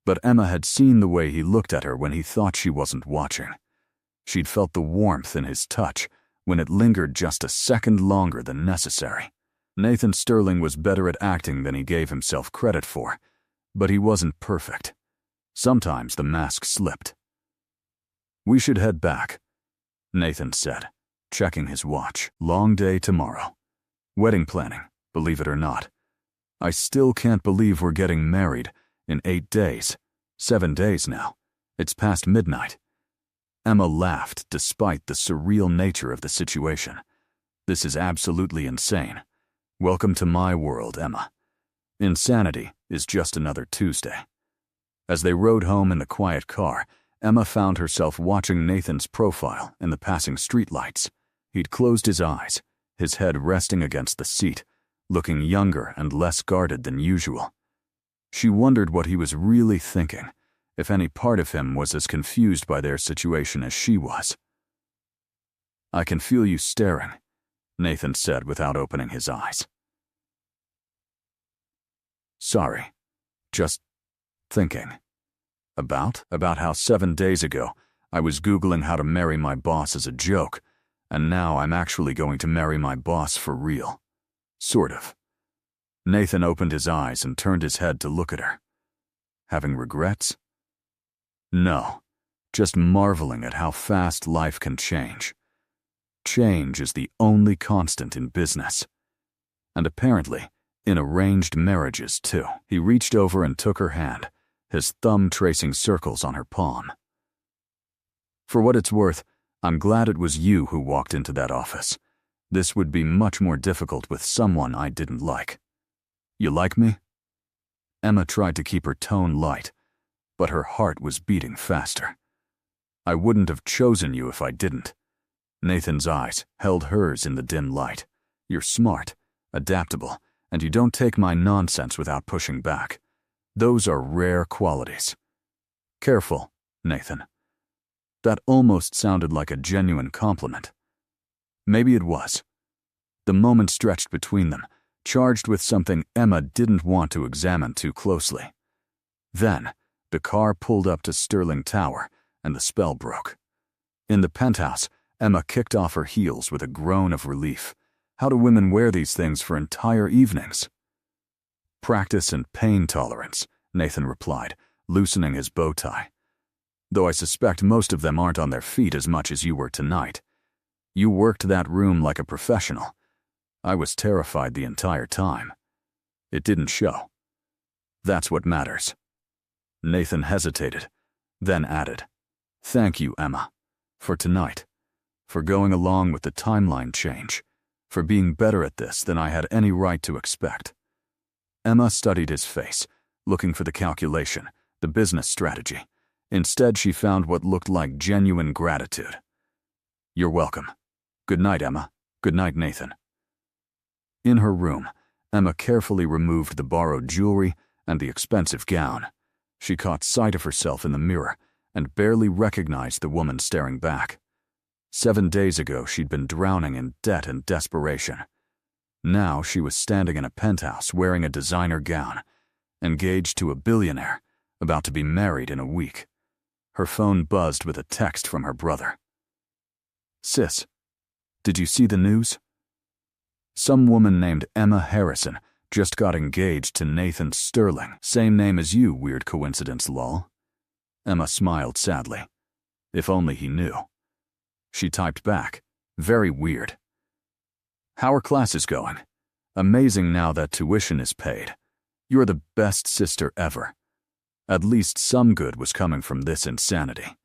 A: But Emma had seen the way he looked at her when he thought she wasn't watching. She'd felt the warmth in his touch when it lingered just a second longer than necessary. Nathan Sterling was better at acting than he gave himself credit for, but he wasn't perfect. Sometimes the mask slipped. "We should head back," Nathan said, checking his watch. "Long day tomorrow. Wedding planning, believe it or not. I still can't believe we're getting married in 8 days. 7 days now. It's past midnight." Emma laughed despite the surreal nature of the situation. "This is absolutely insane. Welcome to my world, Emma. Insanity is just another Tuesday." As they rode home in the quiet car, Emma found herself watching Nathan's profile in the passing streetlights. He'd closed his eyes, his head resting against the seat, looking younger and less guarded than usual. She wondered what he was really thinking, if any part of him was as confused by their situation as she was. "I can feel you staring," Nathan said without opening his eyes. "Sorry, just thinking. About how 7 days ago I was Googling how to marry my boss as a joke, and now I'm actually going to marry my boss for real. Sort of." Nathan opened his eyes and turned his head to look at her. "Having regrets?" "No, just marveling at how fast life can change. Change is the only constant in business. And apparently, in arranged marriages, too." He reached over and took her hand, his thumb tracing circles on her palm. "For what it's worth, I'm glad it was you who walked into that office. This would be much more difficult with someone I didn't like. You like me?" Emma tried to keep her tone light, but her heart was beating faster. "I wouldn't have chosen you if I didn't." Nathan's eyes held hers in the dim light. "You're smart, adaptable, and you don't take my nonsense without pushing back. Those are rare qualities." "Careful, Nathan." That almost sounded like a genuine compliment. Maybe it was. The moment stretched between them, charged with something Emma didn't want to examine too closely. Then, the car pulled up to Sterling Tower, and the spell broke. In the penthouse, Emma kicked off her heels with a groan of relief. How do women wear these things for entire evenings? "Practice and pain tolerance," Nathan replied, loosening his bow tie. "Though I suspect most of them aren't on their feet as much as you were tonight. You worked that room like a professional. I was terrified the entire time. It didn't show. That's what matters." Nathan hesitated, then added, "Thank you, Emma, for tonight, for going along with the timeline change, for being better at this than I had any right to expect." Emma studied his face, looking for the calculation, the business strategy. Instead, she found what looked like genuine gratitude. "You're welcome. Good night, Emma. Good night, Nathan." In her room, Emma carefully removed the borrowed jewelry and the expensive gown. She caught sight of herself in the mirror and barely recognized the woman staring back. 7 days ago, she'd been drowning in debt and desperation. Now she was standing in a penthouse wearing a designer gown, engaged to a billionaire, about to be married in a week. Her phone buzzed with a text from her brother. "Sis, did you see the news? Some woman named Emma Harrison just got engaged to Nathan Sterling. Same name as you, weird coincidence, lol." Emma smiled sadly. If only he knew. She typed back, "Very weird. How are classes going? Amazing now that tuition is paid. You're the best sister ever. At least some good was coming from this insanity."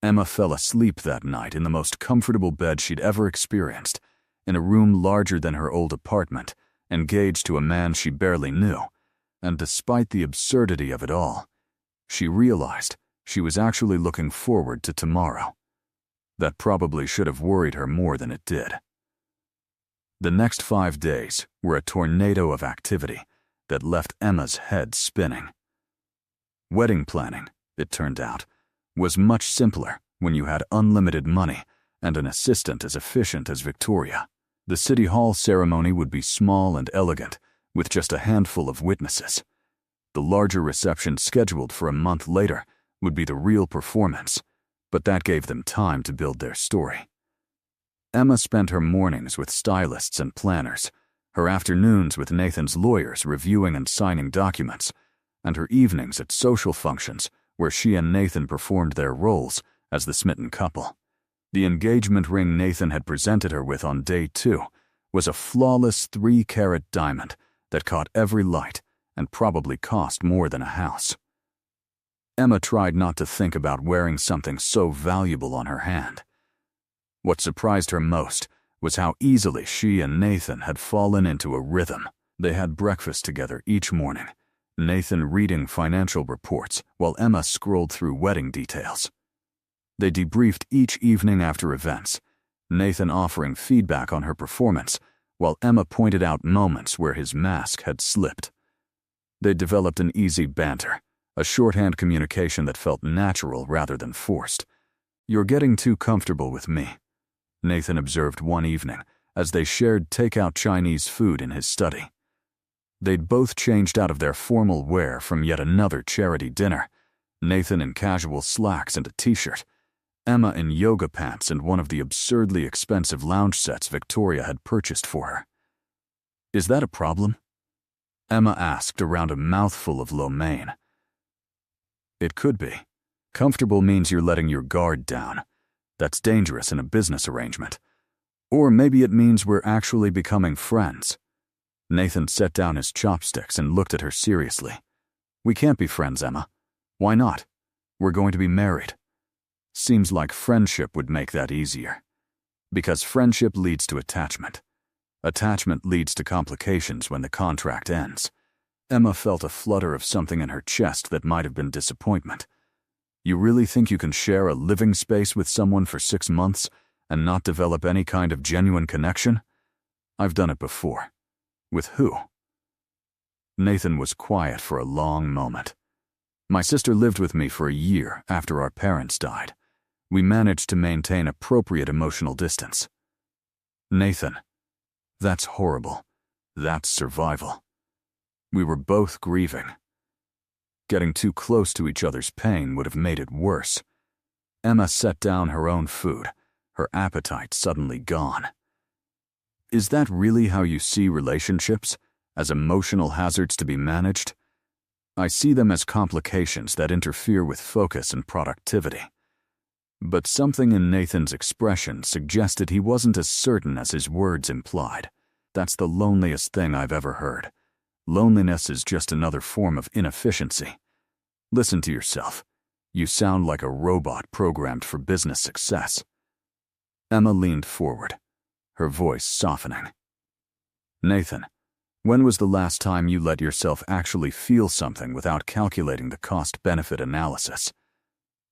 A: Emma fell asleep that night in the most comfortable bed she'd ever experienced, in a room larger than her old apartment, engaged to a man she barely knew, and despite the absurdity of it all, she realized she was actually looking forward to tomorrow. That probably should have worried her more than it did. The next 5 days were a tornado of activity that left Emma's head spinning. Wedding planning, it turned out, was much simpler when you had unlimited money and an assistant as efficient as Victoria. The City Hall ceremony would be small and elegant, with just a handful of witnesses. The larger reception scheduled for a month later would be the real performance, but that gave them time to build their story. Emma spent her mornings with stylists and planners, her afternoons with Nathan's lawyers reviewing and signing documents, and her evenings at social functions where she and Nathan performed their roles as the smitten couple. The engagement ring Nathan had presented her with on day 2 was a flawless 3-carat diamond that caught every light and probably cost more than a house. Emma tried not to think about wearing something so valuable on her hand. What surprised her most was how easily she and Nathan had fallen into a rhythm. They had breakfast together each morning, Nathan reading financial reports while Emma scrolled through wedding details. They debriefed each evening after events, Nathan offering feedback on her performance while Emma pointed out moments where his mask had slipped. They developed an easy banter, a shorthand communication that felt natural rather than forced. "You're getting too comfortable with me," Nathan observed one evening as they shared takeout Chinese food in his study. They'd both changed out of their formal wear from yet another charity dinner, Nathan in casual slacks and a t-shirt, Emma in yoga pants and one of the absurdly expensive lounge sets Victoria had purchased for her. "Is that a problem?" Emma asked around a mouthful of lo mein. "It could be. Comfortable means you're letting your guard down. That's dangerous in a business arrangement. Or maybe it means we're actually becoming friends." Nathan set down his chopsticks and looked at her seriously. "We can't be friends, Emma. Why not? We're going to be married. Seems like friendship would make that easier. Because friendship leads to attachment. Attachment leads to complications when the contract ends." Emma felt a flutter of something in her chest that might have been disappointment. "You really think you can share a living space with someone for 6 months and not develop any kind of genuine connection? I've done it before." "With who?" Nathan was quiet for a long moment. "My sister lived with me for a year after our parents died. We managed to maintain appropriate emotional distance." "Nathan, that's horrible. That's survival. We were both grieving. Getting too close to each other's pain would have made it worse." Emma set down her own food, her appetite suddenly gone. "Is that really how you see relationships, as emotional hazards to be managed?" "I see them as complications that interfere with focus and productivity." But something in Nathan's expression suggested he wasn't as certain as his words implied. "That's the loneliest thing I've ever heard. Loneliness is just another form of inefficiency. Listen to yourself. You sound like a robot programmed for business success." Emma leaned forward, her voice softening. "Nathan, when was the last time you let yourself actually feel something without calculating the cost-benefit analysis?"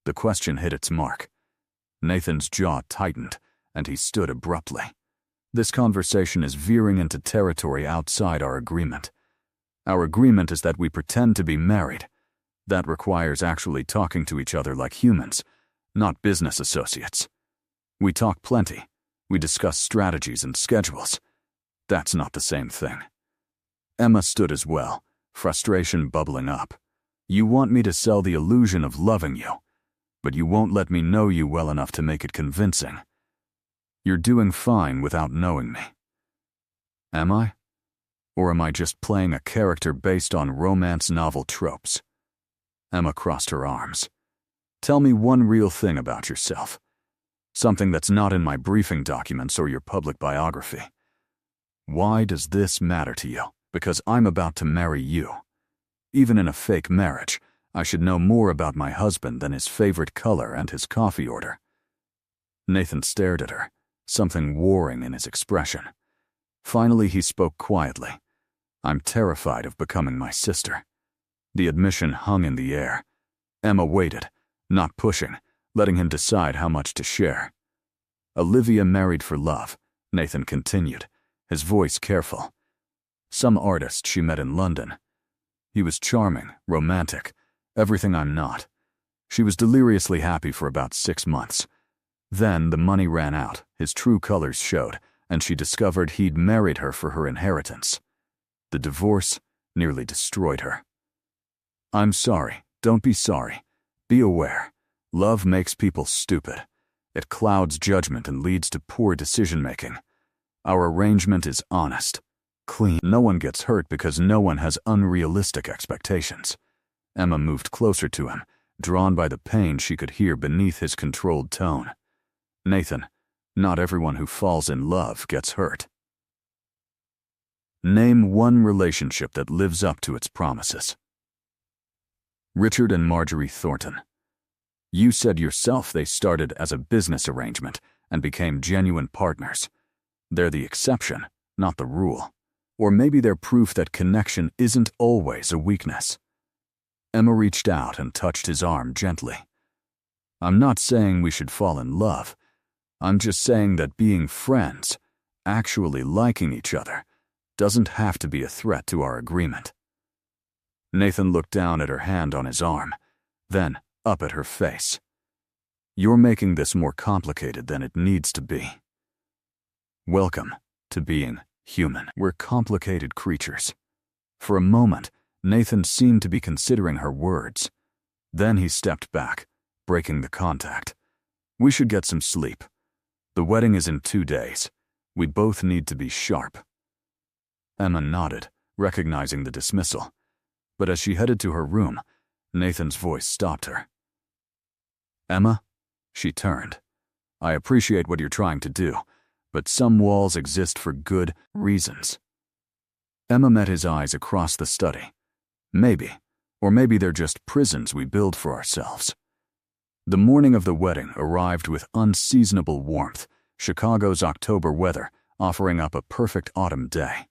A: The question hit its mark. Nathan's jaw tightened, and he stood abruptly. "This conversation is veering into territory outside our agreement. Our agreement is that we pretend to be married. That requires actually talking to each other like humans, not business associates. We talk plenty. We discuss strategies and schedules. That's not the same thing." Emma stood as well, frustration bubbling up. "You want me to sell the illusion of loving you, but you won't let me know you well enough to make it convincing. You're doing fine without knowing me." "Am I? Or am I just playing a character based on romance novel tropes?" Emma crossed her arms. "Tell me one real thing about yourself. Something that's not in my briefing documents or your public biography. Why does this matter to you? Because I'm about to marry you. Even in a fake marriage, I should know more about my husband than his favorite color and his coffee order." Nathan stared at her, something warring in his expression. Finally, he spoke quietly. "I'm terrified of becoming my sister." The admission hung in the air. Emma waited, not pushing, letting him decide how much to share. "Olivia married for love," Nathan continued, his voice careful. "Some artist she met in London. He was charming, romantic, Everything I'm not. She was deliriously happy for about 6 months. Then the money ran out, his true colors showed, and she discovered he'd married her for her inheritance. The divorce nearly destroyed her. I'm sorry. Don't be sorry. Be aware. Love makes people stupid. It clouds judgment and leads to poor decision-making. Our arrangement is honest, clean. No one gets hurt because no one has unrealistic expectations. Emma moved closer to him, drawn by the pain she could hear beneath his controlled tone. Nathan, not everyone who falls in love gets hurt. Name one relationship that lives up to its promises. Richard and Marjorie Thornton. You said yourself they started as a business arrangement and became genuine partners. They're the exception, not the rule. Or maybe they're proof that connection isn't always a weakness. Emma reached out and touched his arm gently. I'm not saying we should fall in love. I'm just saying that being friends, actually liking each other, doesn't have to be a threat to our agreement. Nathan looked down at her hand on his arm, then up at her face. You're making this more complicated than it needs to be. Welcome to being human. We're complicated creatures. For a moment, Nathan seemed to be considering her words. Then he stepped back, breaking the contact. We should get some sleep. The wedding is in 2 days. We both need to be sharp. Emma nodded, recognizing the dismissal. But as she headed to her room, Nathan's voice stopped her. Emma? She turned. I appreciate what you're trying to do, but some walls exist for good reasons. Emma met his eyes across the study. Maybe, or maybe they're just prisons we build for ourselves. The morning of the wedding arrived with unseasonable warmth, Chicago's October weather offering up a perfect autumn day.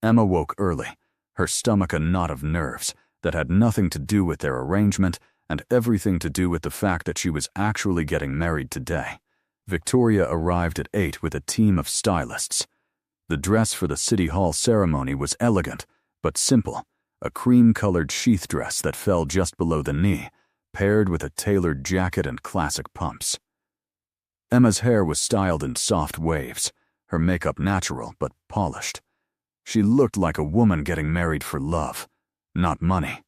A: Emma woke early, her stomach a knot of nerves that had nothing to do with their arrangement and everything to do with the fact that she was actually getting married today. Victoria arrived at 8 with a team of stylists. The dress for the City Hall ceremony was elegant, but simple, a cream-colored sheath dress that fell just below the knee, paired with a tailored jacket and classic pumps. Emma's hair was styled in soft waves, her makeup natural but polished. She looked like a woman getting married for love, not money.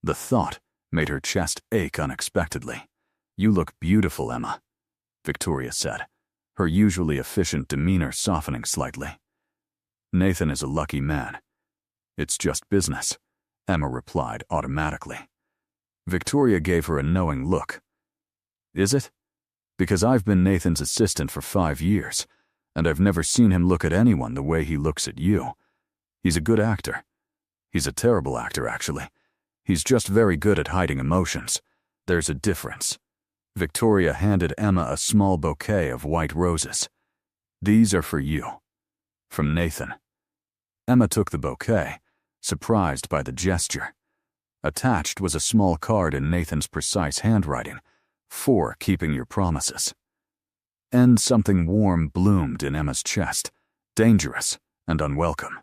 A: The thought made her chest ache unexpectedly. You look beautiful, Emma, Victoria said, her usually efficient demeanor softening slightly. Nathan is a lucky man. It's just business, Emma replied automatically. Victoria gave her a knowing look. Is it? Because I've been Nathan's assistant for 5 years, and I've never seen him look at anyone the way he looks at you. He's a good actor. He's a terrible actor, actually. He's just very good at hiding emotions. There's a difference. Victoria handed Emma a small bouquet of white roses. These are for you. From Nathan. Emma took the bouquet, surprised by the gesture. Attached was a small card in Nathan's precise handwriting, for keeping your promises. And something warm bloomed in Emma's chest, dangerous and unwelcome.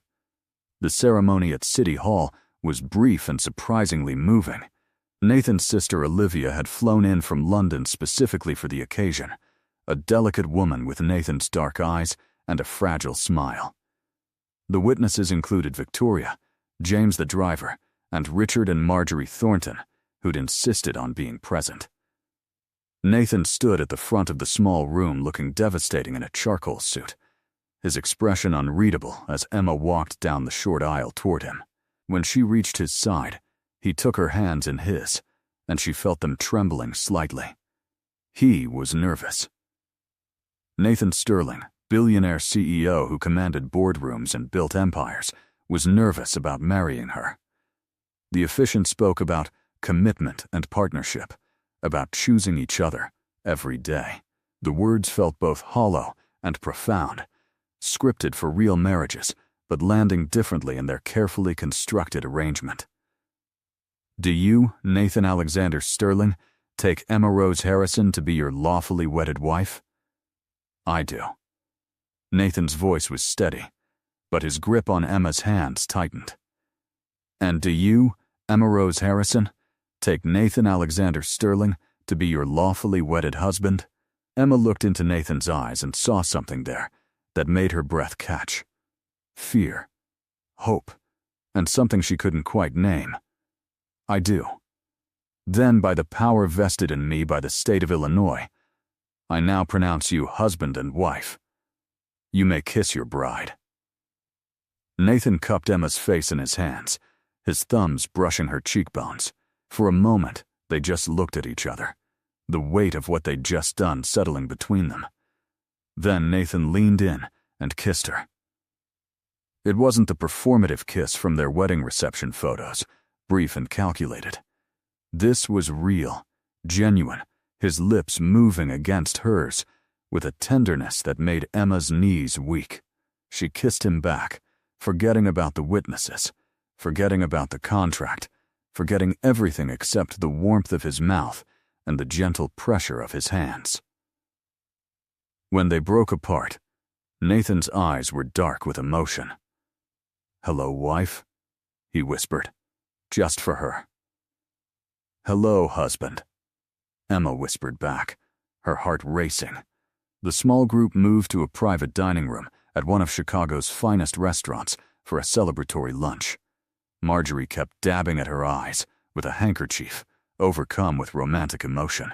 A: The ceremony at City Hall was brief and surprisingly moving. Nathan's sister Olivia had flown in from London specifically for the occasion, a delicate woman with Nathan's dark eyes and a fragile smile. The witnesses included Victoria, James the driver, and Richard and Marjorie Thornton, who'd insisted on being present. Nathan stood at the front of the small room looking devastating in a charcoal suit, his expression unreadable as Emma walked down the short aisle toward him. When she reached his side, he took her hands in his, and she felt them trembling slightly. He was nervous. Nathan Sterling, billionaire CEO who commanded boardrooms and built empires, was nervous about marrying her. The officiant spoke about commitment and partnership, about choosing each other every day. The words felt both hollow and profound, scripted for real marriages, but landing differently in their carefully constructed arrangement. Do you, Nathan Alexander Sterling, take Emma Rose Harrison to be your lawfully wedded wife? I do. Nathan's voice was steady, but his grip on Emma's hands tightened. And do you, Emma Rose Harrison, Take Nathan Alexander Sterling to be your lawfully wedded husband? Emma looked into Nathan's eyes and saw something there that made her breath catch. Fear, hope, and something she couldn't quite name. I do. Then, by the power vested in me by the state of Illinois, I now pronounce you husband and wife. You may kiss your bride. Nathan cupped Emma's face in his hands, his thumbs brushing her cheekbones. For a moment, they just looked at each other, the weight of what they'd just done settling between them. Then Nathan leaned in and kissed her. It wasn't the performative kiss from their wedding reception photos, brief and calculated. This was real, genuine, his lips moving against hers with a tenderness that made Emma's knees weak. She kissed him back, forgetting about the witnesses, forgetting about the contract, forgetting everything except the warmth of his mouth and the gentle pressure of his hands. When they broke apart, Nathan's eyes were dark with emotion. "Hello, wife," he whispered, just for her. "Hello, husband," Emma whispered back, her heart racing. The small group moved to a private dining room at one of Chicago's finest restaurants for a celebratory lunch. Marjorie kept dabbing at her eyes with a handkerchief, overcome with romantic emotion.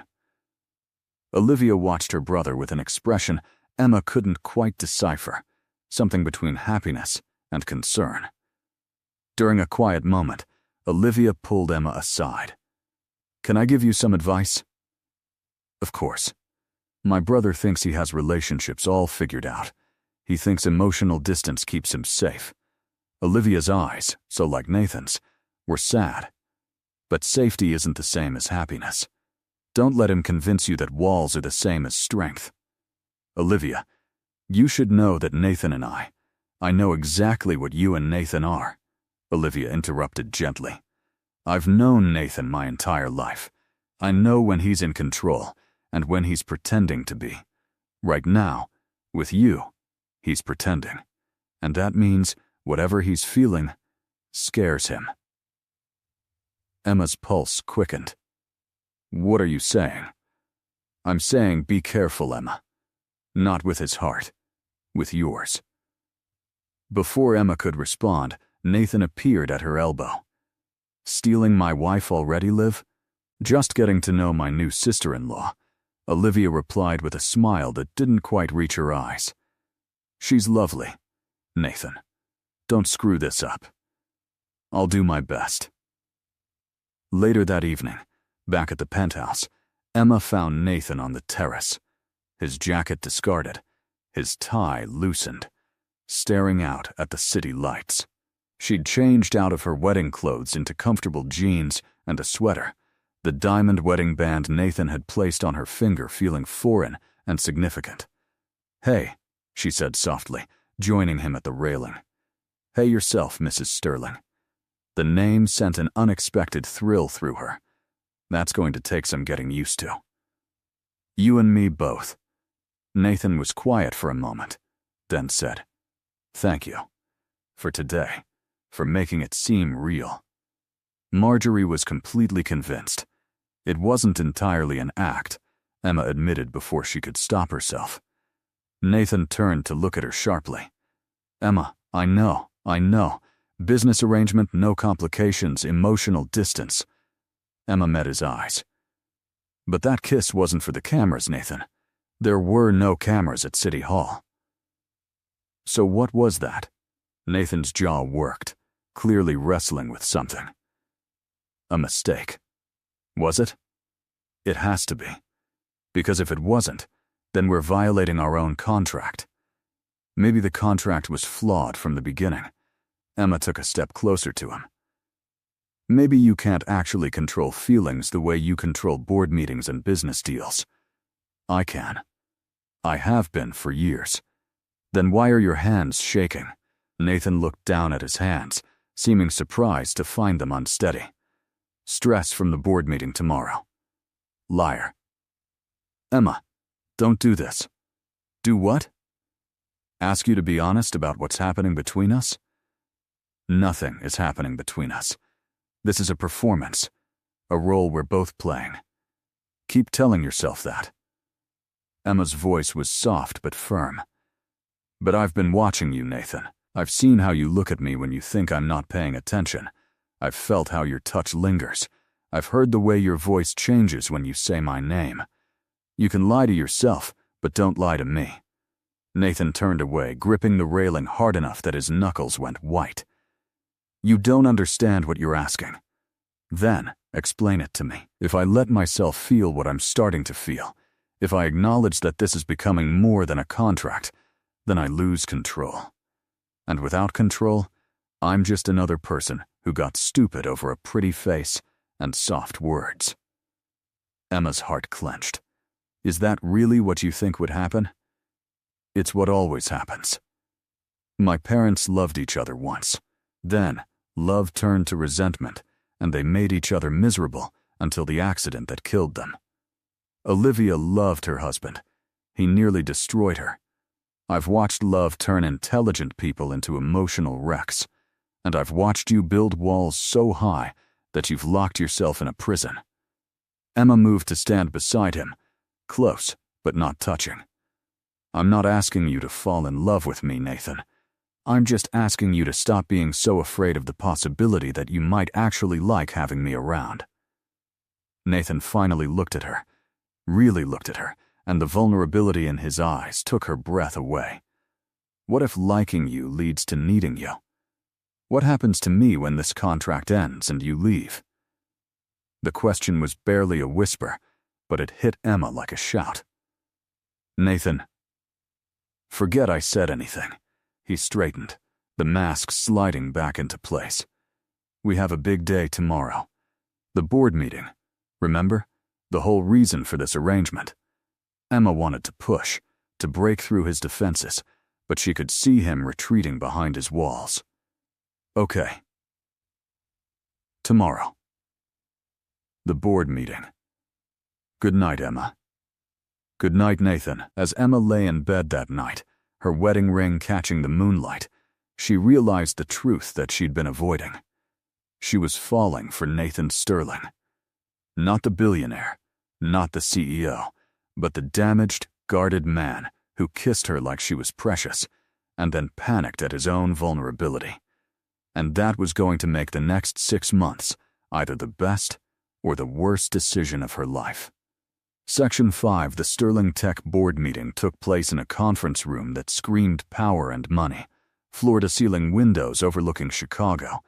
A: Olivia watched her brother with an expression Emma couldn't quite decipher, something between happiness and concern. During a quiet moment, Olivia pulled Emma aside. "Can I give you some advice?" "Of course. My brother thinks he has relationships all figured out. He thinks emotional distance keeps him safe." Olivia's eyes, so like Nathan's, were sad. But safety isn't the same as happiness. Don't let him convince you that walls are the same as strength. "Olivia, you should know that Nathan and I know exactly what you and Nathan are," Olivia interrupted gently. "I've known Nathan my entire life. I know when he's in control and when he's pretending to be. Right now, with you, he's pretending. And that means whatever he's feeling scares him." Emma's pulse quickened. "What are you saying?" "I'm saying be careful, Emma. Not with his heart, with yours." Before Emma could respond, Nathan appeared at her elbow. "Stealing my wife already, Liv?" "Just getting to know my new sister-in-law," Olivia replied with a smile that didn't quite reach her eyes. "She's lovely, Nathan. Don't screw this up." "I'll do my best." Later that evening, back at the penthouse, Emma found Nathan on the terrace, his jacket discarded, his tie loosened, staring out at the city lights. She'd changed out of her wedding clothes into comfortable jeans and a sweater, the diamond wedding band Nathan had placed on her finger feeling foreign and significant. "Hey," she said softly, joining him at the railing. "Hey yourself, Mrs. Sterling." The name sent an unexpected thrill through her. That's going to take some getting used to. "You and me both." Nathan was quiet for a moment, then said, "Thank you. For today. For making it seem real." Marjorie was completely convinced. It wasn't entirely an act, Emma admitted before she could stop herself. Nathan turned to look at her sharply. "Emma, I know. Business arrangement, no complications, emotional distance." Emma met his eyes. "But that kiss wasn't for the cameras, Nathan. There were no cameras at City Hall." "So what was that?" Nathan's jaw worked, clearly wrestling with something. "A mistake. Was it?" "It has to be. Because if it wasn't, then we're violating our own contract. Maybe the contract was flawed from the beginning." Emma took a step closer to him. "Maybe you can't actually control feelings the way you control board meetings and business deals. I can. I have been for years. Then why are your hands shaking?" Nathan looked down at his hands, seeming surprised to find them unsteady. "Stress from the board meeting tomorrow." "Liar." "Emma, don't do this." "Do what?" "Ask you to be honest about what's happening between us?" "Nothing is happening between us. This is a performance. a role we're both playing. Keep telling yourself that. Emma's voice was soft but firm. But I've been watching you, Nathan. I've seen how you look at me when you think I'm not paying attention. I've felt how your touch lingers. I've heard the way your voice changes when you say my name. You can lie to yourself, but don't lie to me. Nathan turned away, gripping the railing hard enough that his knuckles went white. You don't understand what you're asking. Then, explain it to me. If I let myself feel what I'm starting to feel, if I acknowledge that this is becoming more than a contract, then I lose control. And without control, I'm just another person who got stupid over a pretty face and soft words. Emma's heart clenched. Is that really what you think would happen? It's what always happens. My parents loved each other once. Then, love turned to resentment, and they made each other miserable until the accident that killed them. Olivia loved her husband. He nearly destroyed her. I've watched love turn intelligent people into emotional wrecks, and I've watched you build walls so high that you've locked yourself in a prison. Emma moved to stand beside him, close but not touching. I'm not asking you to fall in love with me, Nathan. I'm just asking you to stop being so afraid of the possibility that you might actually like having me around. Nathan finally looked at her, really looked at her, and the vulnerability in his eyes took her breath away. What if liking you leads to needing you? What happens to me when this contract ends and you leave? The question was barely a whisper, but it hit Emma like a shout. Nathan. Forget I said anything. He straightened, the mask sliding back into place. We have a big day tomorrow. The board meeting. Remember? The whole reason for this arrangement. Emma wanted to push, to break through his defenses, but she could see him retreating behind his walls. Okay. Tomorrow. The board meeting. Good night, Emma. Good night, Nathan. As Emma lay in bed that night, her wedding ring catching the moonlight, she realized the truth that she'd been avoiding. She was falling for Nathan Sterling. Not the billionaire, not the CEO, but the damaged, guarded man who kissed her like she was precious, and then panicked at his own vulnerability. And that was going to make the next 6 months either the best or the worst decision of her life. Section 5, the Sterling Tech board meeting took place in a conference room that screamed power and money, floor-to-ceiling windows overlooking Chicago,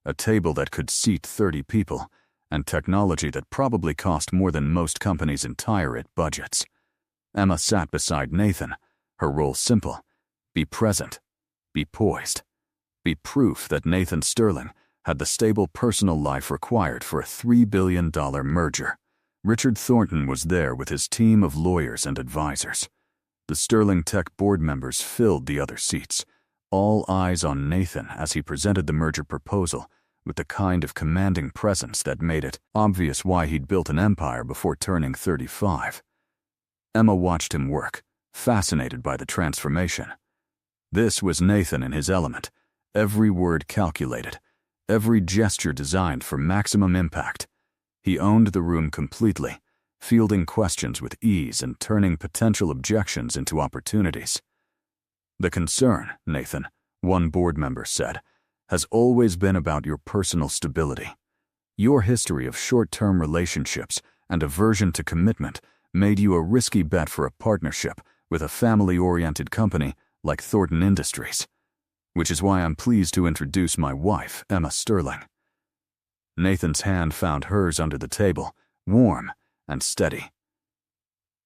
A: a table that could seat 30 people, and technology that probably cost more than most companies' entire IT budgets. Emma sat beside Nathan, her role simple: be present, be poised, be proof that Nathan Sterling had the stable personal life required for a $3 billion merger. Richard Thornton was there with his team of lawyers and advisors. The Sterling Tech board members filled the other seats, all eyes on Nathan as he presented the merger proposal with the kind of commanding presence that made it obvious why he'd built an empire before turning 35. Emma watched him work, fascinated by the transformation. This was Nathan in his element, every word calculated, every gesture designed for maximum impact. He owned the room completely, fielding questions with ease and turning potential objections into opportunities. The concern, Nathan, one board member said, has always been about your personal stability. Your history of short-term relationships and aversion to commitment made you a risky bet for a partnership with a family-oriented company like Thornton Industries, which is why I'm pleased to introduce my wife, Emma Sterling. Nathan's hand found hers under the table, warm and steady.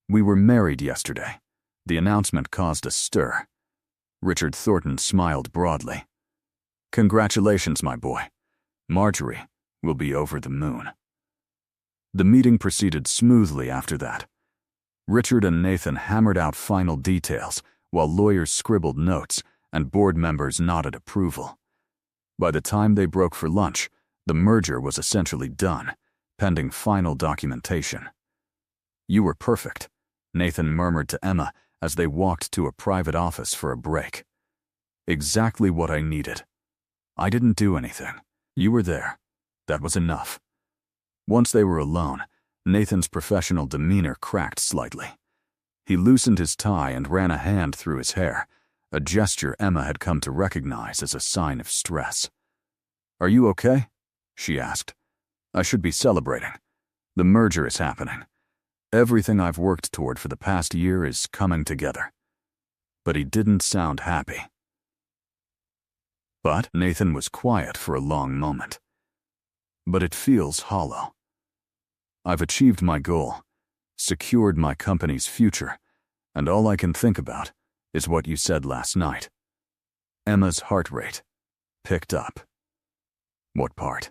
A: We were married yesterday. The announcement caused a stir. Richard Thornton smiled broadly. Congratulations, my boy. Marjorie will be over the moon. The meeting proceeded smoothly after that. Richard and Nathan hammered out final details while lawyers scribbled notes and board members nodded approval. By the time they broke for lunch, the merger was essentially done, pending final documentation. You were perfect, Nathan murmured to Emma as they walked to a private office for a break. Exactly what I needed. I didn't do anything. You were there. That was enough. Once they were alone, Nathan's professional demeanor cracked slightly. He loosened his tie and ran a hand through his hair, a gesture Emma had come to recognize as a sign of stress. "Are you okay?" she asked. "I should be celebrating. The merger is happening. Everything I've worked toward for the past year is coming together." But he didn't sound happy. But Nathan was quiet for a long moment. "But it feels hollow. I've achieved my goal, secured my company's future, and all I can think about is what you said last night." Emma's heart rate picked up. "What part?"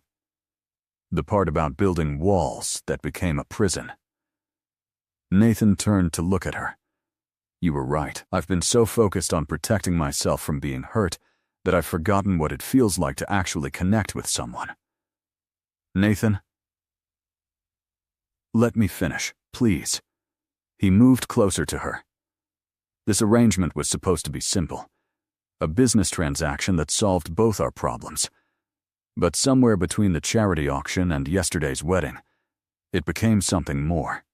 A: "The part about building walls that became a prison." Nathan turned to look at her. "You were right. I've been so focused on protecting myself from being hurt that I've forgotten what it feels like to actually connect with someone." "Nathan, let me finish, please." He moved closer to her. "This arrangement was supposed to be simple, a business transaction that solved both our problems. But somewhere between the charity auction and yesterday's wedding, it became something more.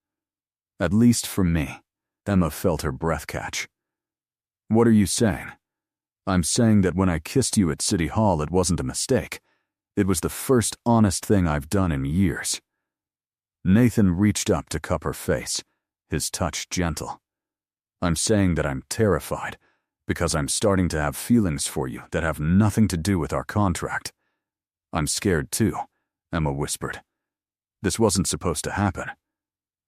A: At least for me." Emma felt her breath catch. "What are you saying?" "I'm saying that when I kissed you at City Hall, it wasn't a mistake. It was the first honest thing I've done in years." Nathan reached up to cup her face, his touch gentle. "I'm saying that I'm terrified, because I'm starting to have feelings for you that have nothing to do with our contract." "I'm scared too," Emma whispered. "This wasn't supposed to happen."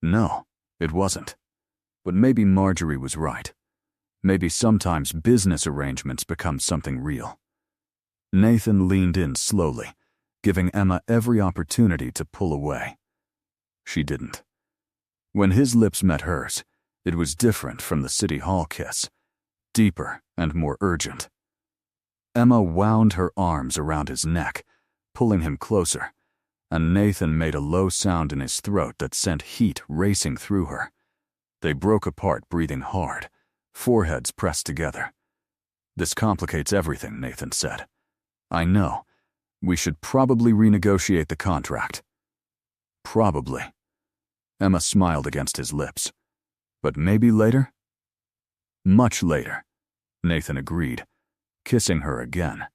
A: "No, it wasn't. But maybe Marjorie was right. Maybe sometimes business arrangements become something real." Nathan leaned in slowly, giving Emma every opportunity to pull away. She didn't. When his lips met hers, it was different from the City Hall kiss, deeper and more urgent. Emma wound her arms around his neck, pulling him closer, and Nathan made a low sound in his throat that sent heat racing through her. They broke apart, breathing hard, foreheads pressed together. "This complicates everything," Nathan said. "I know. We should probably renegotiate the contract." "Probably." Emma smiled against his lips. "But maybe later?" "Much later," Nathan agreed, kissing her again.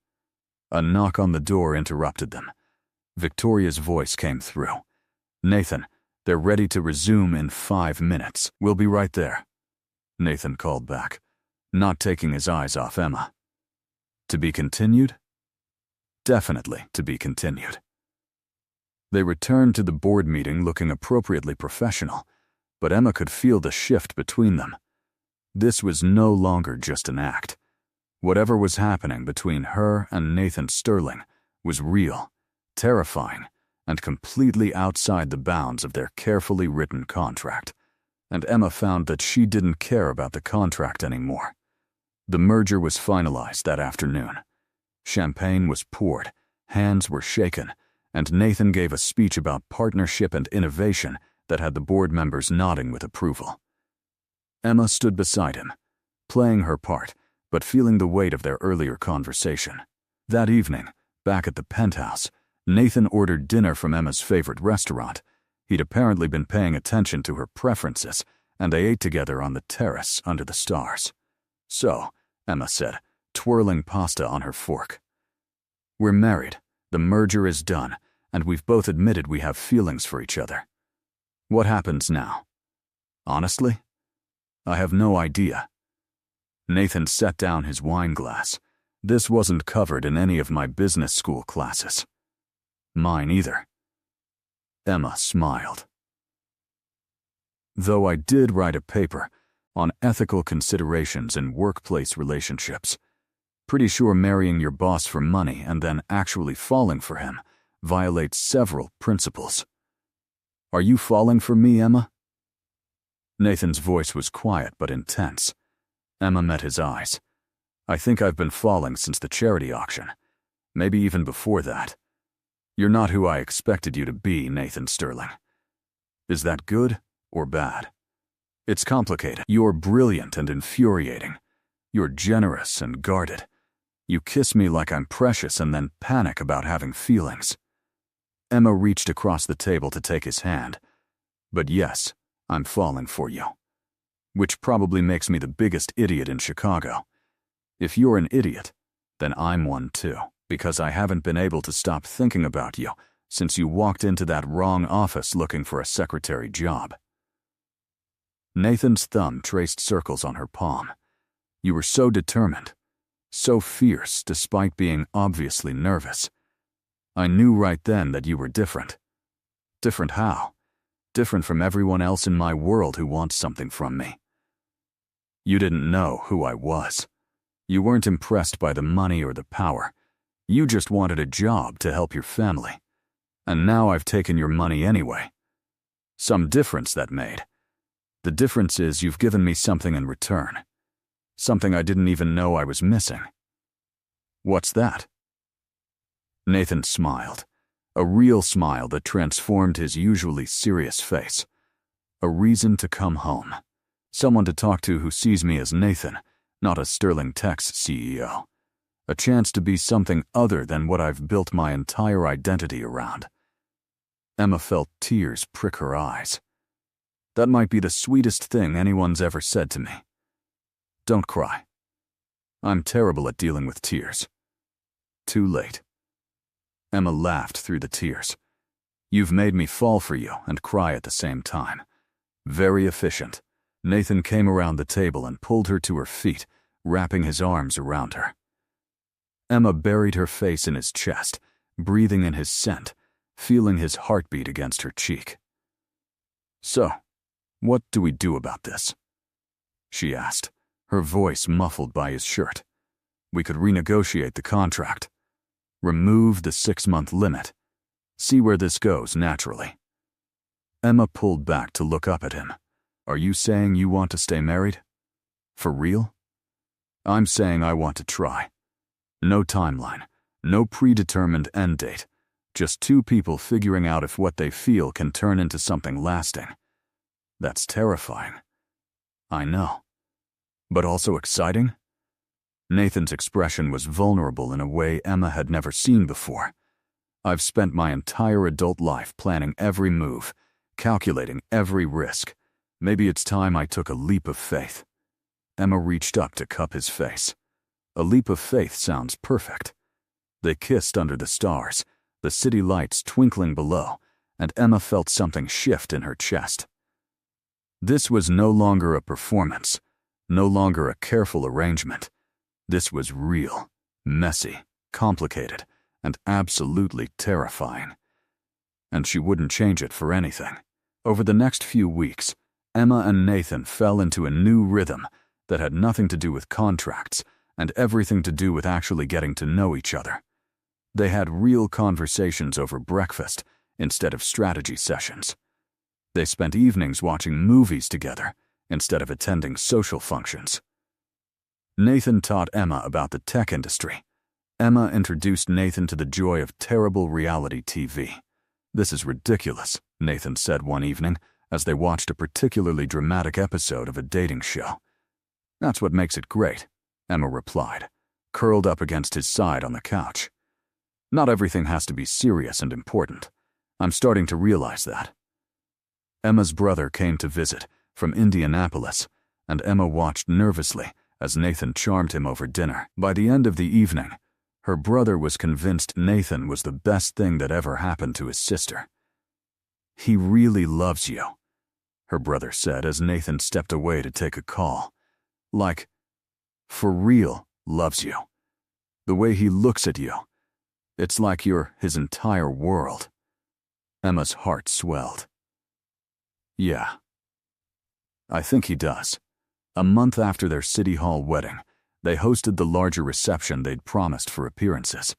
A: A knock on the door interrupted them. Victoria's voice came through. "Nathan, they're ready to resume in 5 minutes. We'll be right there," Nathan called back, not taking his eyes off Emma. "To be continued?" "Definitely to be continued." They returned to the board meeting looking appropriately professional, but Emma could feel the shift between them. This was no longer just an act. Whatever was happening between her and Nathan Sterling was real, terrifying, and completely outside the bounds of their carefully written contract. And Emma found that she didn't care about the contract anymore. The merger was finalized that afternoon. Champagne was poured, hands were shaken, and Nathan gave a speech about partnership and innovation that had the board members nodding with approval. Emma stood beside him, playing her part, but feeling the weight of their earlier conversation. That evening, back at the penthouse, Nathan ordered dinner from Emma's favorite restaurant. He'd apparently been paying attention to her preferences, and they ate together on the terrace under the stars. "So," Emma said, twirling pasta on her fork, "we're married, the merger is done, and we've both admitted we have feelings for each other. What happens now?" "Honestly, I have no idea." Nathan set down his wine glass. "This wasn't covered in any of my business school classes." "Mine either." Emma smiled. "Though I did write a paper on ethical considerations in workplace relationships. Pretty sure marrying your boss for money and then actually falling for him violates several principles." "Are you falling for me, Emma?" Nathan's voice was quiet but intense. Emma met his eyes. "I think I've been falling since the charity auction. Maybe even before that. You're not who I expected you to be, Nathan Sterling. Is that good or bad? It's complicated. You're brilliant and infuriating. You're generous and guarded. You kiss me like I'm precious and then panic about having feelings." Emma reached across the table to take his hand. But yes, I'm falling for you. Which probably makes me the biggest idiot in Chicago. If you're an idiot, then I'm one too, because I haven't been able to stop thinking about you since you walked into that wrong office looking for a secretary job. Nathan's thumb traced circles on her palm. You were so determined, so fierce despite being obviously nervous. I knew right then that you were different. Different how? Different from everyone else in my world who wants something from me. You didn't know who I was. You weren't impressed by the money or the power. You just wanted a job to help your family. And now I've taken your money anyway. Some difference that made. The difference is you've given me something in return. Something I didn't even know I was missing. What's that? Nathan smiled. A real smile that transformed his usually serious face. A reason to come home. Someone to talk to who sees me as Nathan, not a Sterling Tech's CEO. A chance to be something other than what I've built my entire identity around. Emma felt tears prick her eyes. That might be the sweetest thing anyone's ever said to me. Don't cry. I'm terrible at dealing with tears. Too late. Emma laughed through the tears. You've made me fall for you and cry at the same time. Very efficient. Nathan came around the table and pulled her to her feet, wrapping his arms around her. Emma buried her face in his chest, breathing in his scent, feeling his heartbeat against her cheek. So, what do we do about this? She asked, her voice muffled by his shirt. We could renegotiate the contract. Remove the 6-month limit. See where this goes naturally. Emma pulled back to look up at him. Are you saying you want to stay married? For real? I'm saying I want to try. No timeline, no predetermined end date. Just two people figuring out if what they feel can turn into something lasting. That's terrifying. I know. But also exciting? Nathan's expression was vulnerable in a way Emma had never seen before. I've spent my entire adult life planning every move, calculating every risk. Maybe it's time I took a leap of faith. Emma reached up to cup his face. A leap of faith sounds perfect. They kissed under the stars, the city lights twinkling below, and Emma felt something shift in her chest. This was no longer a performance, no longer a careful arrangement. This was real, messy, complicated, and absolutely terrifying. And she wouldn't change it for anything. Over the next few weeks, Emma and Nathan fell into a new rhythm that had nothing to do with contracts and everything to do with actually getting to know each other. They had real conversations over breakfast instead of strategy sessions. They spent evenings watching movies together instead of attending social functions. Nathan taught Emma about the tech industry. Emma introduced Nathan to the joy of terrible reality TV. This is ridiculous, Nathan said one evening as they watched a particularly dramatic episode of a dating show. That's what makes it great, Emma replied, curled up against his side on the couch. Not everything has to be serious and important. I'm starting to realize that. Emma's brother came to visit from Indianapolis, and Emma watched nervously as Nathan charmed him over dinner. By the end of the evening, her brother was convinced Nathan was the best thing that ever happened to his sister. He really loves you, her brother said as Nathan stepped away to take a call. Like, for real, loves you. The way he looks at you. It's like you're his entire world. Emma's heart swelled. Yeah. I think he does. A month after their City Hall wedding, they hosted the larger reception they'd promised for appearances.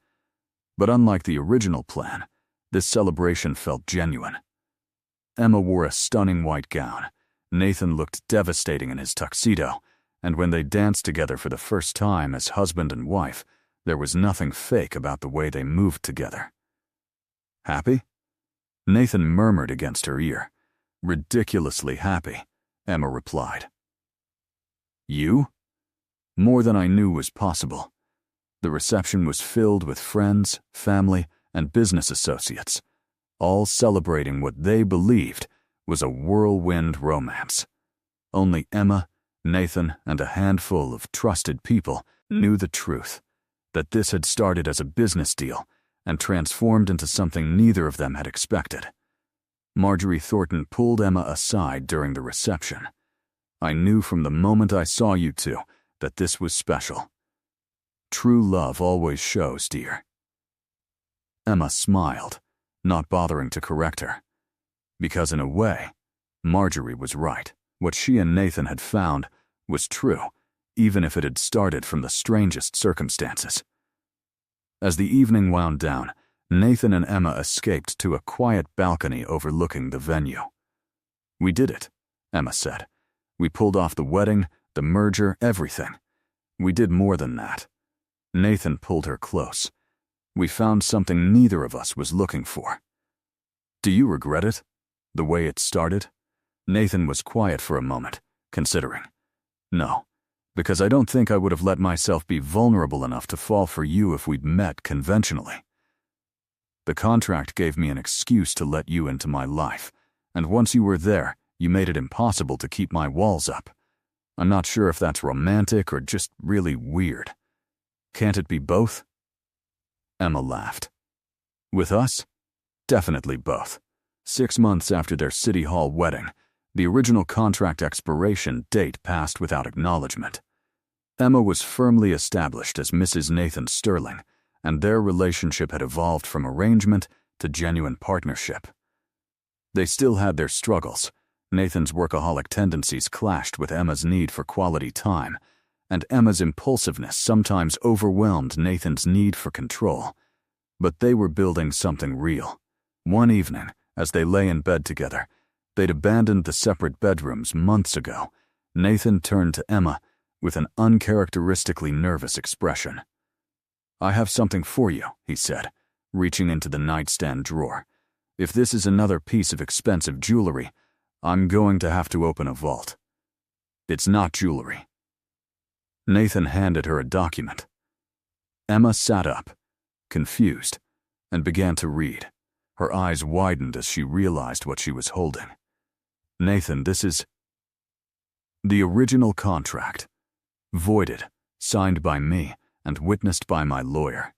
A: But unlike the original plan, this celebration felt genuine. Emma wore a stunning white gown. Nathan looked devastating in his tuxedo, and when they danced together for the first time as husband and wife, there was nothing fake about the way they moved together. Happy? Nathan murmured against her ear. Ridiculously happy, Emma replied. You? More than I knew was possible. The reception was filled with friends, family, and business associates. all celebrating what they believed was a whirlwind romance. Only Emma, Nathan, and a handful of trusted people knew the truth, that this had started as a business deal and transformed into something neither of them had expected. Marjorie Thornton pulled Emma aside during the reception. "I knew from the moment I saw you two that this was special. True love always shows, dear." Emma smiled, not bothering to correct her. Because in a way, Marjorie was right. What she and Nathan had found was true, even if it had started from the strangest circumstances. As the evening wound down, Nathan and Emma escaped to a quiet balcony overlooking the venue. "We did it," Emma said. "We pulled off the wedding, the merger, everything. We did more than that." Nathan pulled her close. "We found something neither of us was looking for." "Do you regret it? The way it started?" Nathan was quiet for a moment, considering. "No, because I don't think I would have let myself be vulnerable enough to fall for you if we'd met conventionally. The contract gave me an excuse to let you into my life, and once you were there, you made it impossible to keep my walls up. I'm not sure if that's romantic or just really weird. Can't it be both?" Emma laughed. "With us? Definitely both." 6 months after their City Hall wedding, the original contract expiration date passed without acknowledgement. Emma was firmly established as Mrs. Nathan Sterling, and their relationship had evolved from arrangement to genuine partnership. They still had their struggles. Nathan's workaholic tendencies clashed with Emma's need for quality time, and Emma's impulsiveness sometimes overwhelmed Nathan's need for control. But they were building something real. One evening, as they lay in bed together, they'd abandoned the separate bedrooms months ago. Nathan turned to Emma with an uncharacteristically nervous expression. "I have something for you," he said, reaching into the nightstand drawer. "If this is another piece of expensive jewelry, I'm going to have to open a vault." "It's not jewelry." Nathan handed her a document. Emma sat up, confused, and began to read. Her eyes widened as she realized what she was holding. "Nathan, this is the original contract. Voided, signed by me, and witnessed by my lawyer."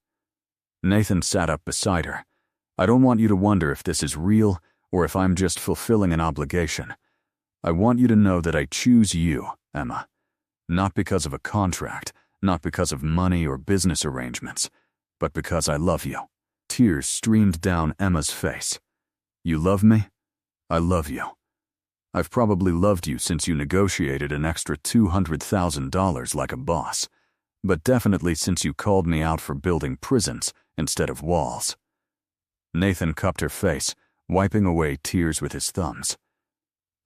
A: Nathan sat up beside her. "I don't want you to wonder if this is real or if I'm just fulfilling an obligation. I want you to know that I choose you, Emma. Not because of a contract, not because of money or business arrangements, but because I love you." Tears streamed down Emma's face. "You love me? I love you. I've probably loved you since you negotiated an extra $200,000 like a boss, but definitely since you called me out for building prisons instead of walls." Nathan cupped her face, wiping away tears with his thumbs.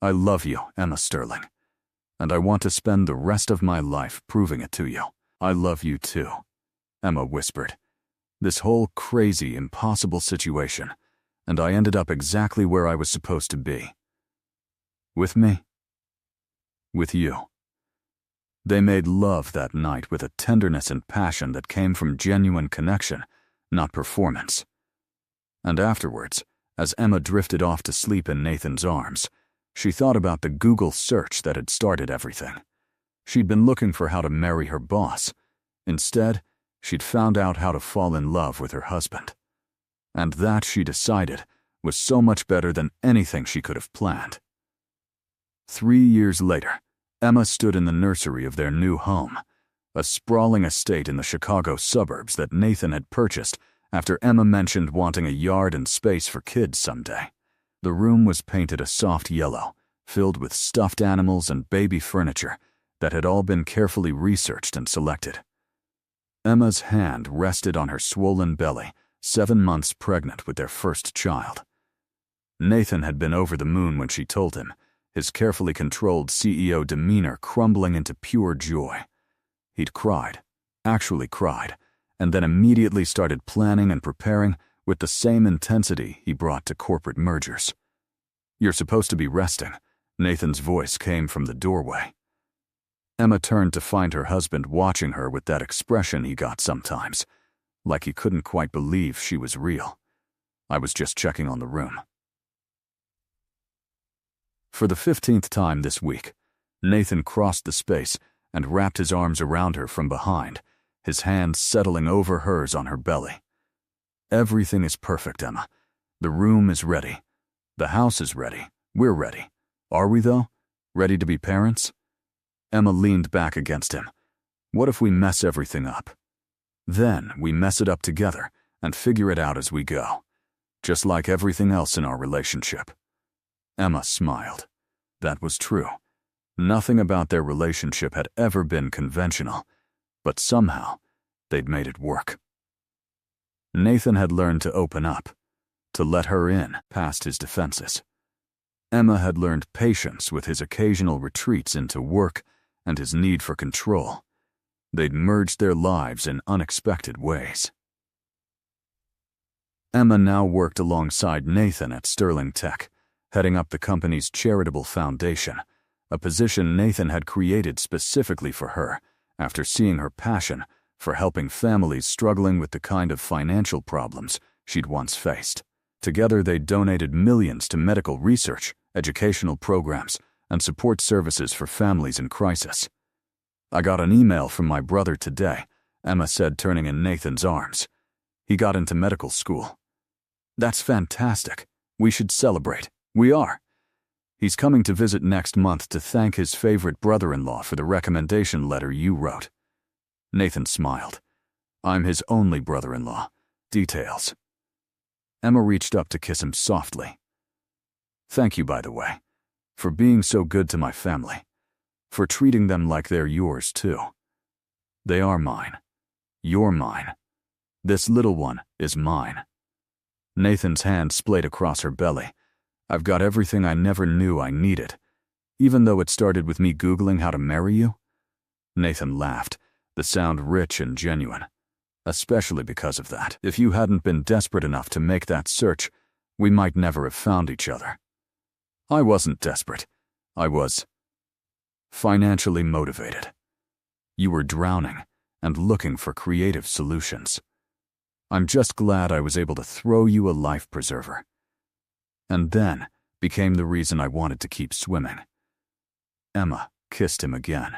A: "I love you, Emma Sterling, and I want to spend the rest of my life proving it to you." "I love you too," Emma whispered. "This whole crazy, impossible situation, and I ended up exactly where I was supposed to be. With me? With you." They made love that night with a tenderness and passion that came from genuine connection, not performance. And afterwards, as Emma drifted off to sleep in Nathan's arms, she thought about the Google search that had started everything. She'd been looking for how to marry her boss. Instead, she'd found out how to fall in love with her husband. And that, she decided, was so much better than anything she could have planned. 3 years later, Emma stood in the nursery of their new home, a sprawling estate in the Chicago suburbs that Nathan had purchased after Emma mentioned wanting a yard and space for kids someday. The room was painted a soft yellow, filled with stuffed animals and baby furniture that had all been carefully researched and selected. Emma's hand rested on her swollen belly, 7 months pregnant with their first child. Nathan had been over the moon when she told him, his carefully controlled CEO demeanor crumbling into pure joy. He'd cried, actually cried, and then immediately started planning and preparing with the same intensity he brought to corporate mergers. "You're supposed to be resting," Nathan's voice came from the doorway. Emma turned to find her husband watching her with that expression he got sometimes, like he couldn't quite believe she was real. I was just checking on the room. For the 15th time this week, Nathan crossed the space and wrapped his arms around her from behind, his hands settling over hers on her belly. Everything is perfect, Emma. The room is ready. The house is ready. We're ready. Are we, though? Ready to be parents? Emma leaned back against him. What if we mess everything up? Then we mess it up together and figure it out as we go, just like everything else in our relationship. Emma smiled. That was true. Nothing about their relationship had ever been conventional, but somehow they'd made it work. Nathan had learned to open up, to let her in past his defenses. Emma had learned patience with his occasional retreats into work and his need for control. They'd merged their lives in unexpected ways. Emma now worked alongside Nathan at Sterling Tech, heading up the company's charitable foundation, a position Nathan had created specifically for her after seeing her passion for helping families struggling with the kind of financial problems she'd once faced. Together, they donated millions to medical research, educational programs, and support services for families in crisis. I got an email from my brother today, Emma said, turning in Nathan's arms. He got into medical school. That's fantastic. We should celebrate. We are. He's coming to visit next month to thank his favorite brother-in-law for the recommendation letter you wrote. Nathan smiled. I'm his only brother-in-law. Details. Emma reached up to kiss him softly. Thank you, by the way, for being so good to my family, for treating them like they're yours, too. They are mine. You're mine. This little one is mine. Nathan's hand splayed across her belly. I've got everything I never knew I needed, even though it started with me Googling how to marry you. Nathan laughed, the sound rich and genuine. Especially because of that. If you hadn't been desperate enough to make that search, we might never have found each other. I wasn't desperate. I was financially motivated. You were drowning and looking for creative solutions. I'm just glad I was able to throw you a life preserver. And then became the reason I wanted to keep swimming. Emma kissed him again.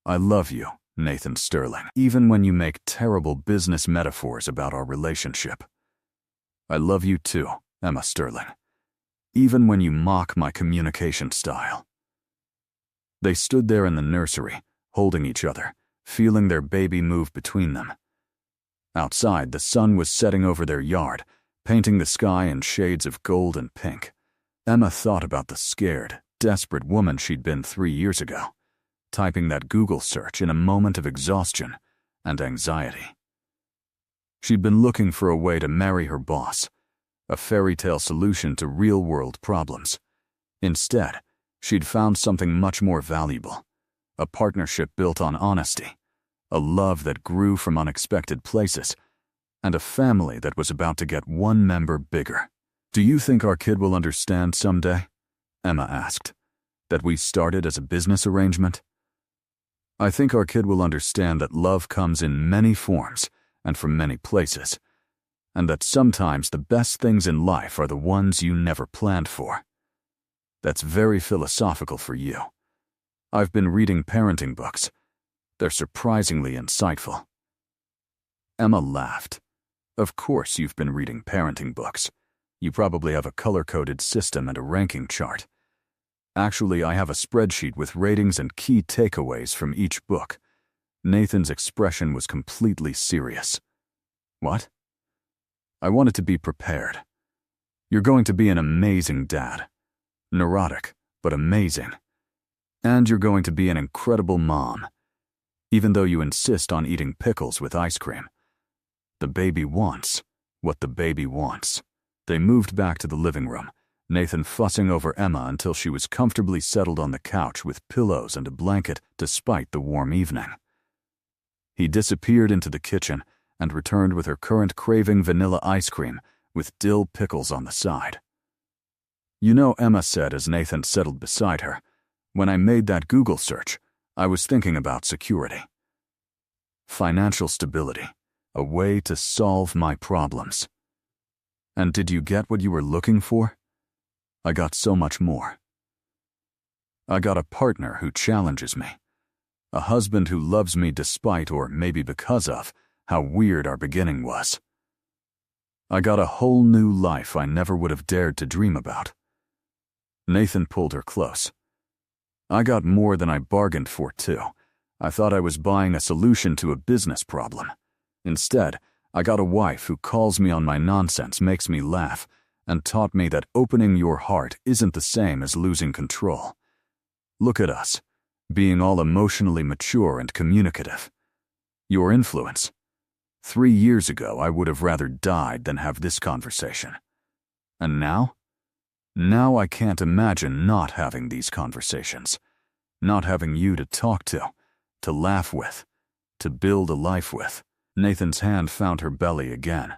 A: I love you, Nathan Sterling, even when you make terrible business metaphors about our relationship. I love you too, Emma Sterling, even when you mock my communication style. They stood there in the nursery, holding each other, feeling their baby move between them. Outside, the sun was setting over their yard, painting the sky in shades of gold and pink. Emma thought about the scared, desperate woman she'd been 3 years ago, typing that Google search in a moment of exhaustion and anxiety. She'd been looking for a way to marry her boss, a fairy tale solution to real-world problems. Instead, she'd found something much more valuable, a partnership built on honesty, a love that grew from unexpected places, and a family that was about to get one member bigger. Do you think our kid will understand someday? Emma asked. That we started as a business arrangement? I think our kid will understand that love comes in many forms and from many places, and that sometimes the best things in life are the ones you never planned for. That's very philosophical for you. I've been reading parenting books. They're surprisingly insightful. Emma laughed. Of course you've been reading parenting books. You probably have a color-coded system and a ranking chart. Actually, I have a spreadsheet with ratings and key takeaways from each book. Nathan's expression was completely serious. What? I wanted to be prepared. You're going to be an amazing dad. Neurotic, but amazing. And you're going to be an incredible mom, even though you insist on eating pickles with ice cream. The baby wants what the baby wants. They moved back to the living room, Nathan fussing over Emma until she was comfortably settled on the couch with pillows and a blanket despite the warm evening. He disappeared into the kitchen and returned with her current craving vanilla ice cream with dill pickles on the side. You know, Emma said as Nathan settled beside her, when I made that Google search, I was thinking about security. Financial stability, a way to solve my problems. And did you get what you were looking for? I got so much more. I got a partner who challenges me. A husband who loves me despite, or maybe because of, how weird our beginning was. I got a whole new life I never would have dared to dream about. Nathan pulled her close. I got more than I bargained for, too. I thought I was buying a solution to a business problem. Instead, I got a wife who calls me on my nonsense, makes me laugh, and taught me that opening your heart isn't the same as losing control. Look at us, being all emotionally mature and communicative. Your influence. 3 years ago, I would have rather died than have this conversation. And now? Now I can't imagine not having these conversations. Not having you to talk to laugh with, to build a life with. Nathan's hand found her belly again.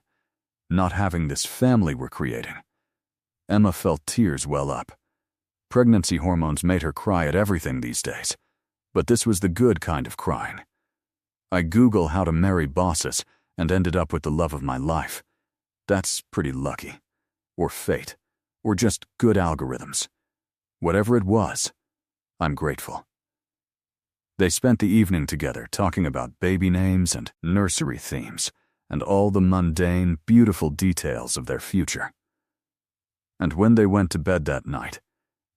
A: Not having this family we're creating. Emma felt tears well up. Pregnancy hormones made her cry at everything these days, but this was the good kind of crying. I Google how to marry bosses and ended up with the love of my life. That's pretty lucky. Or fate. Or just good algorithms. Whatever it was, I'm grateful. They spent the evening together talking about baby names and nursery themes and all the mundane, beautiful details of their future. And when they went to bed that night,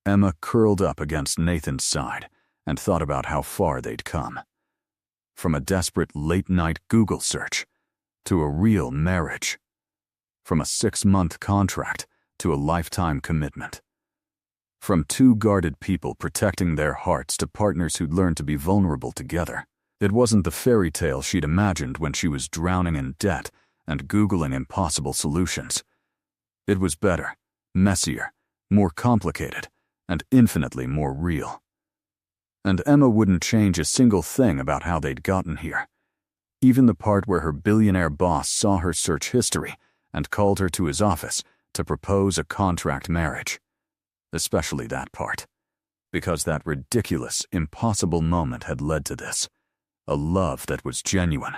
A: Emma curled up against Nathan's side and thought about how far they'd come. From a desperate late-night Google search to a real marriage. From a 6-month contract to a lifetime commitment. From 2 guarded people protecting their hearts to partners who'd learned to be vulnerable together. It wasn't the fairy tale she'd imagined when she was drowning in debt and Googling impossible solutions. It was better, messier, more complicated, and infinitely more real. And Emma wouldn't change a single thing about how they'd gotten here. Even the part where her billionaire boss saw her search history and called her to his office to propose a contract marriage. Especially that part. Because that ridiculous, impossible moment had led to this. A love that was genuine.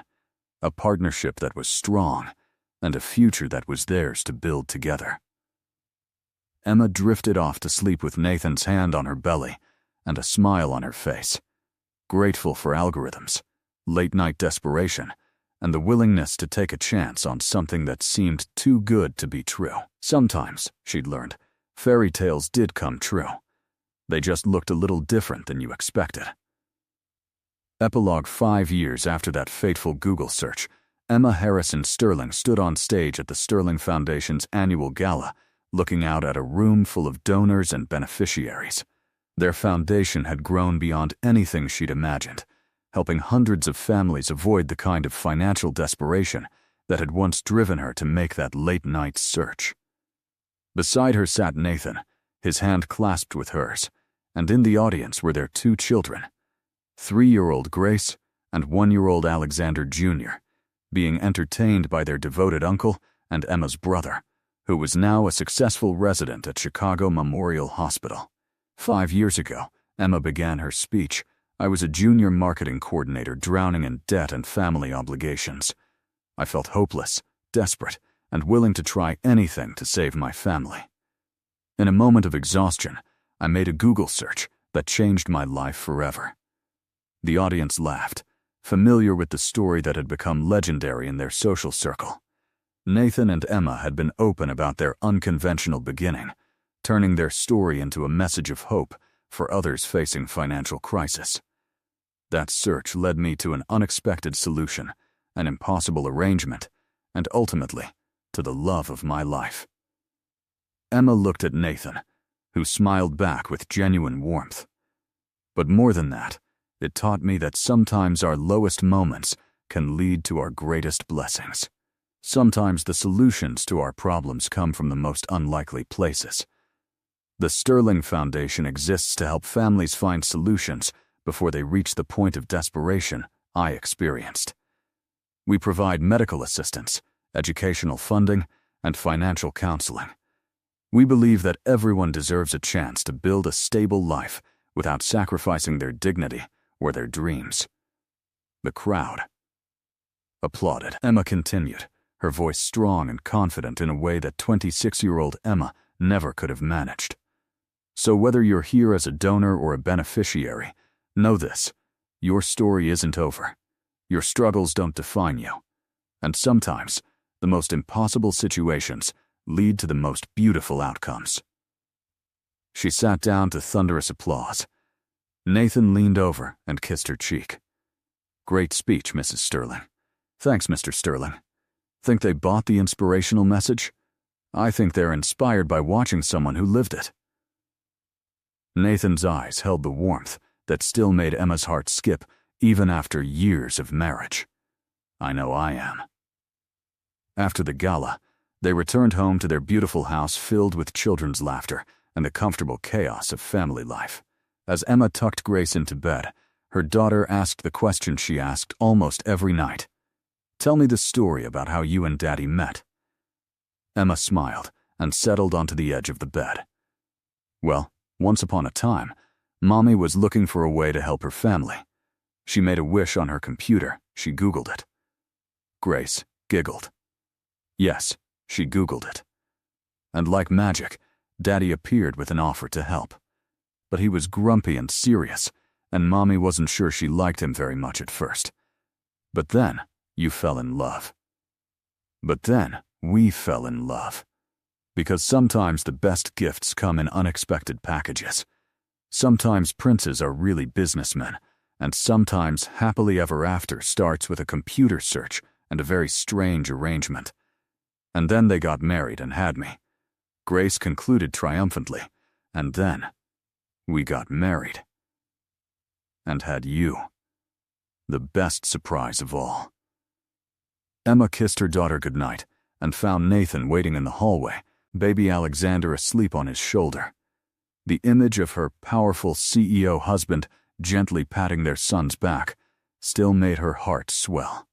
A: A partnership that was strong. And a future that was theirs to build together. Emma drifted off to sleep with Nathan's hand on her belly and a smile on her face. Grateful for algorithms, late-night desperation, and the willingness to take a chance on something that seemed too good to be true. Sometimes, she'd learned, fairy tales did come true. They just looked a little different than you expected. Epilogue 5 years after that fateful Google search, Emma Harrison Sterling stood on stage at the Sterling Foundation's annual gala, looking out at a room full of donors and beneficiaries. Their foundation had grown beyond anything she'd imagined, helping hundreds of families avoid the kind of financial desperation that had once driven her to make that late-night search. Beside her sat Nathan, his hand clasped with hers, and in the audience were their 2 children, 3-year-old Grace and 1-year-old Alexander Jr., being entertained by their devoted uncle and Emma's brother, who was now a successful resident at Chicago Memorial Hospital. 5 years ago, Emma began her speech. I was a junior marketing coordinator drowning in debt and family obligations. I felt hopeless, desperate, and willing to try anything to save my family. In a moment of exhaustion, I made a Google search that changed my life forever. The audience laughed, familiar with the story that had become legendary in their social circle. Nathan and Emma had been open about their unconventional beginning, turning their story into a message of hope for others facing financial crisis. That search led me to an unexpected solution, an impossible arrangement, and ultimately, to the love of my life. Emma looked at Nathan, who smiled back with genuine warmth. But more than that, it taught me that sometimes our lowest moments can lead to our greatest blessings. Sometimes the solutions to our problems come from the most unlikely places. The Sterling Foundation exists to help families find solutions before they reach the point of desperation I experienced. We provide medical assistance, educational funding, and financial counseling. We believe that everyone deserves a chance to build a stable life without sacrificing their dignity or their dreams. The crowd applauded. Emma continued, her voice strong and confident in a way that 26-year-old Emma never could have managed. So whether you're here as a donor or a beneficiary, know this: your story isn't over. Your struggles don't define you. And sometimes, the most impossible situations lead to the most beautiful outcomes. She sat down to thunderous applause. Nathan leaned over and kissed her cheek. "Great speech, Mrs. Sterling." "Thanks, Mr. Sterling." "Think they bought the inspirational message?" "I think they're inspired by watching someone who lived it." Nathan's eyes held the warmth that still made Emma's heart skip even after years of marriage. "I know I am." After the gala, they returned home to their beautiful house filled with children's laughter and the comfortable chaos of family life. As Emma tucked Grace into bed, her daughter asked the question she asked almost every night. "Tell me the story about how you and Daddy met." Emma smiled and settled onto the edge of the bed. "Well, once upon a time, Mommy was looking for a way to help her family. She made a wish on her computer. She Googled it." Grace giggled. Yes, she Googled it. And like magic, Daddy appeared with an offer to help. But he was grumpy and serious, and Mommy wasn't sure she liked him very much at first. But then, you fell in love. But then, we fell in love. Because sometimes the best gifts come in unexpected packages. Sometimes princes are really businessmen, and sometimes happily ever after starts with a computer search and a very strange arrangement. And then they got married and had me. Grace concluded triumphantly, and then we got married. And had you. The best surprise of all. Emma kissed her daughter goodnight and found Nathan waiting in the hallway, baby Alexander asleep on his shoulder. The image of her powerful CEO husband gently patting their son's back still made her heart swell.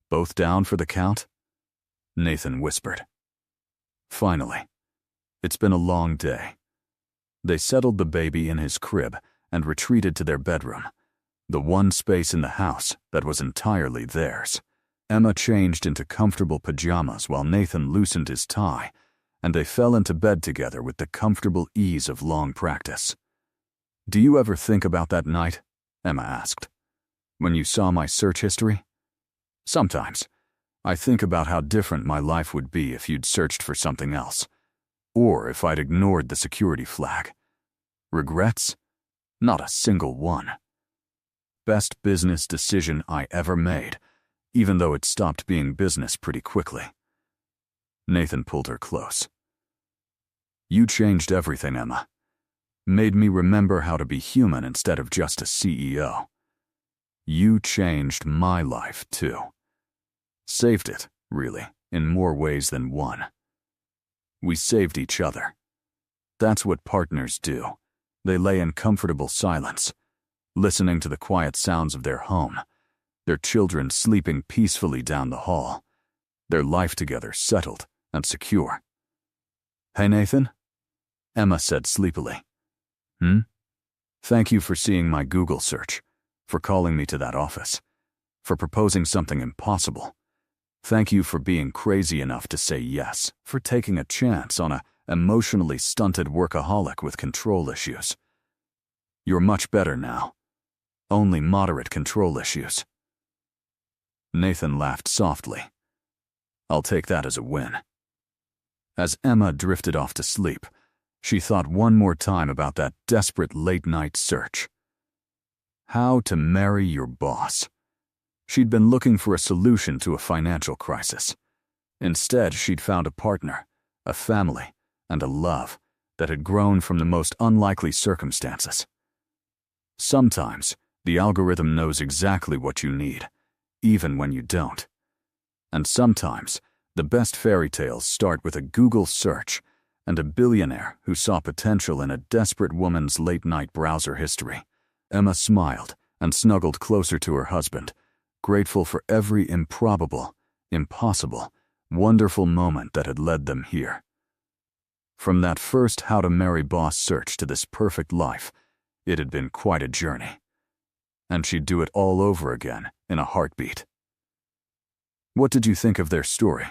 A: "Both down for the count?" Nathan whispered. Finally. It's been a long day. They settled the baby in his crib and retreated to their bedroom, the one space in the house that was entirely theirs. Emma changed into comfortable pajamas while Nathan loosened his tie, and they fell into bed together with the comfortable ease of long practice. "Do you ever think about that night?" Emma asked. "When you saw my search history?" "Sometimes. I think about how different my life would be if you'd searched for something else, or if I'd ignored the security flag. Regrets? Not a single one. Best business decision I ever made, even though it stopped being business pretty quickly." Nathan pulled her close. "You changed everything, Emma. Made me remember how to be human instead of just a CEO. You changed my life, too. Saved it, really, in more ways than one. We saved each other. That's what partners do. They lay in comfortable silence, listening to the quiet sounds of their home, their children sleeping peacefully down the hall, their life together settled and secure." "Hey, Nathan?" Emma said sleepily. "Thank you for seeing my Google search, for calling me to that office, for proposing something impossible. Thank you for being crazy enough to say yes, for taking a chance on a emotionally stunted workaholic with control issues. You're much better now. Only moderate control issues." Nathan laughed softly. "I'll take that as a win." As Emma drifted off to sleep, she thought one more time about that desperate late-night search. How to marry your boss. She'd been looking for a solution to a financial crisis. Instead, she'd found a partner, a family, and a love that had grown from the most unlikely circumstances. Sometimes, the algorithm knows exactly what you need, even when you don't. And sometimes, the best fairy tales start with a Google search and a billionaire who saw potential in a desperate woman's late-night browser history. Emma smiled and snuggled closer to her husband, grateful for every improbable, impossible, wonderful moment that had led them here. From that first How to Marry Boss search to this perfect life, it had been quite a journey. And she'd do it all over again in a heartbeat. What did you think of their story?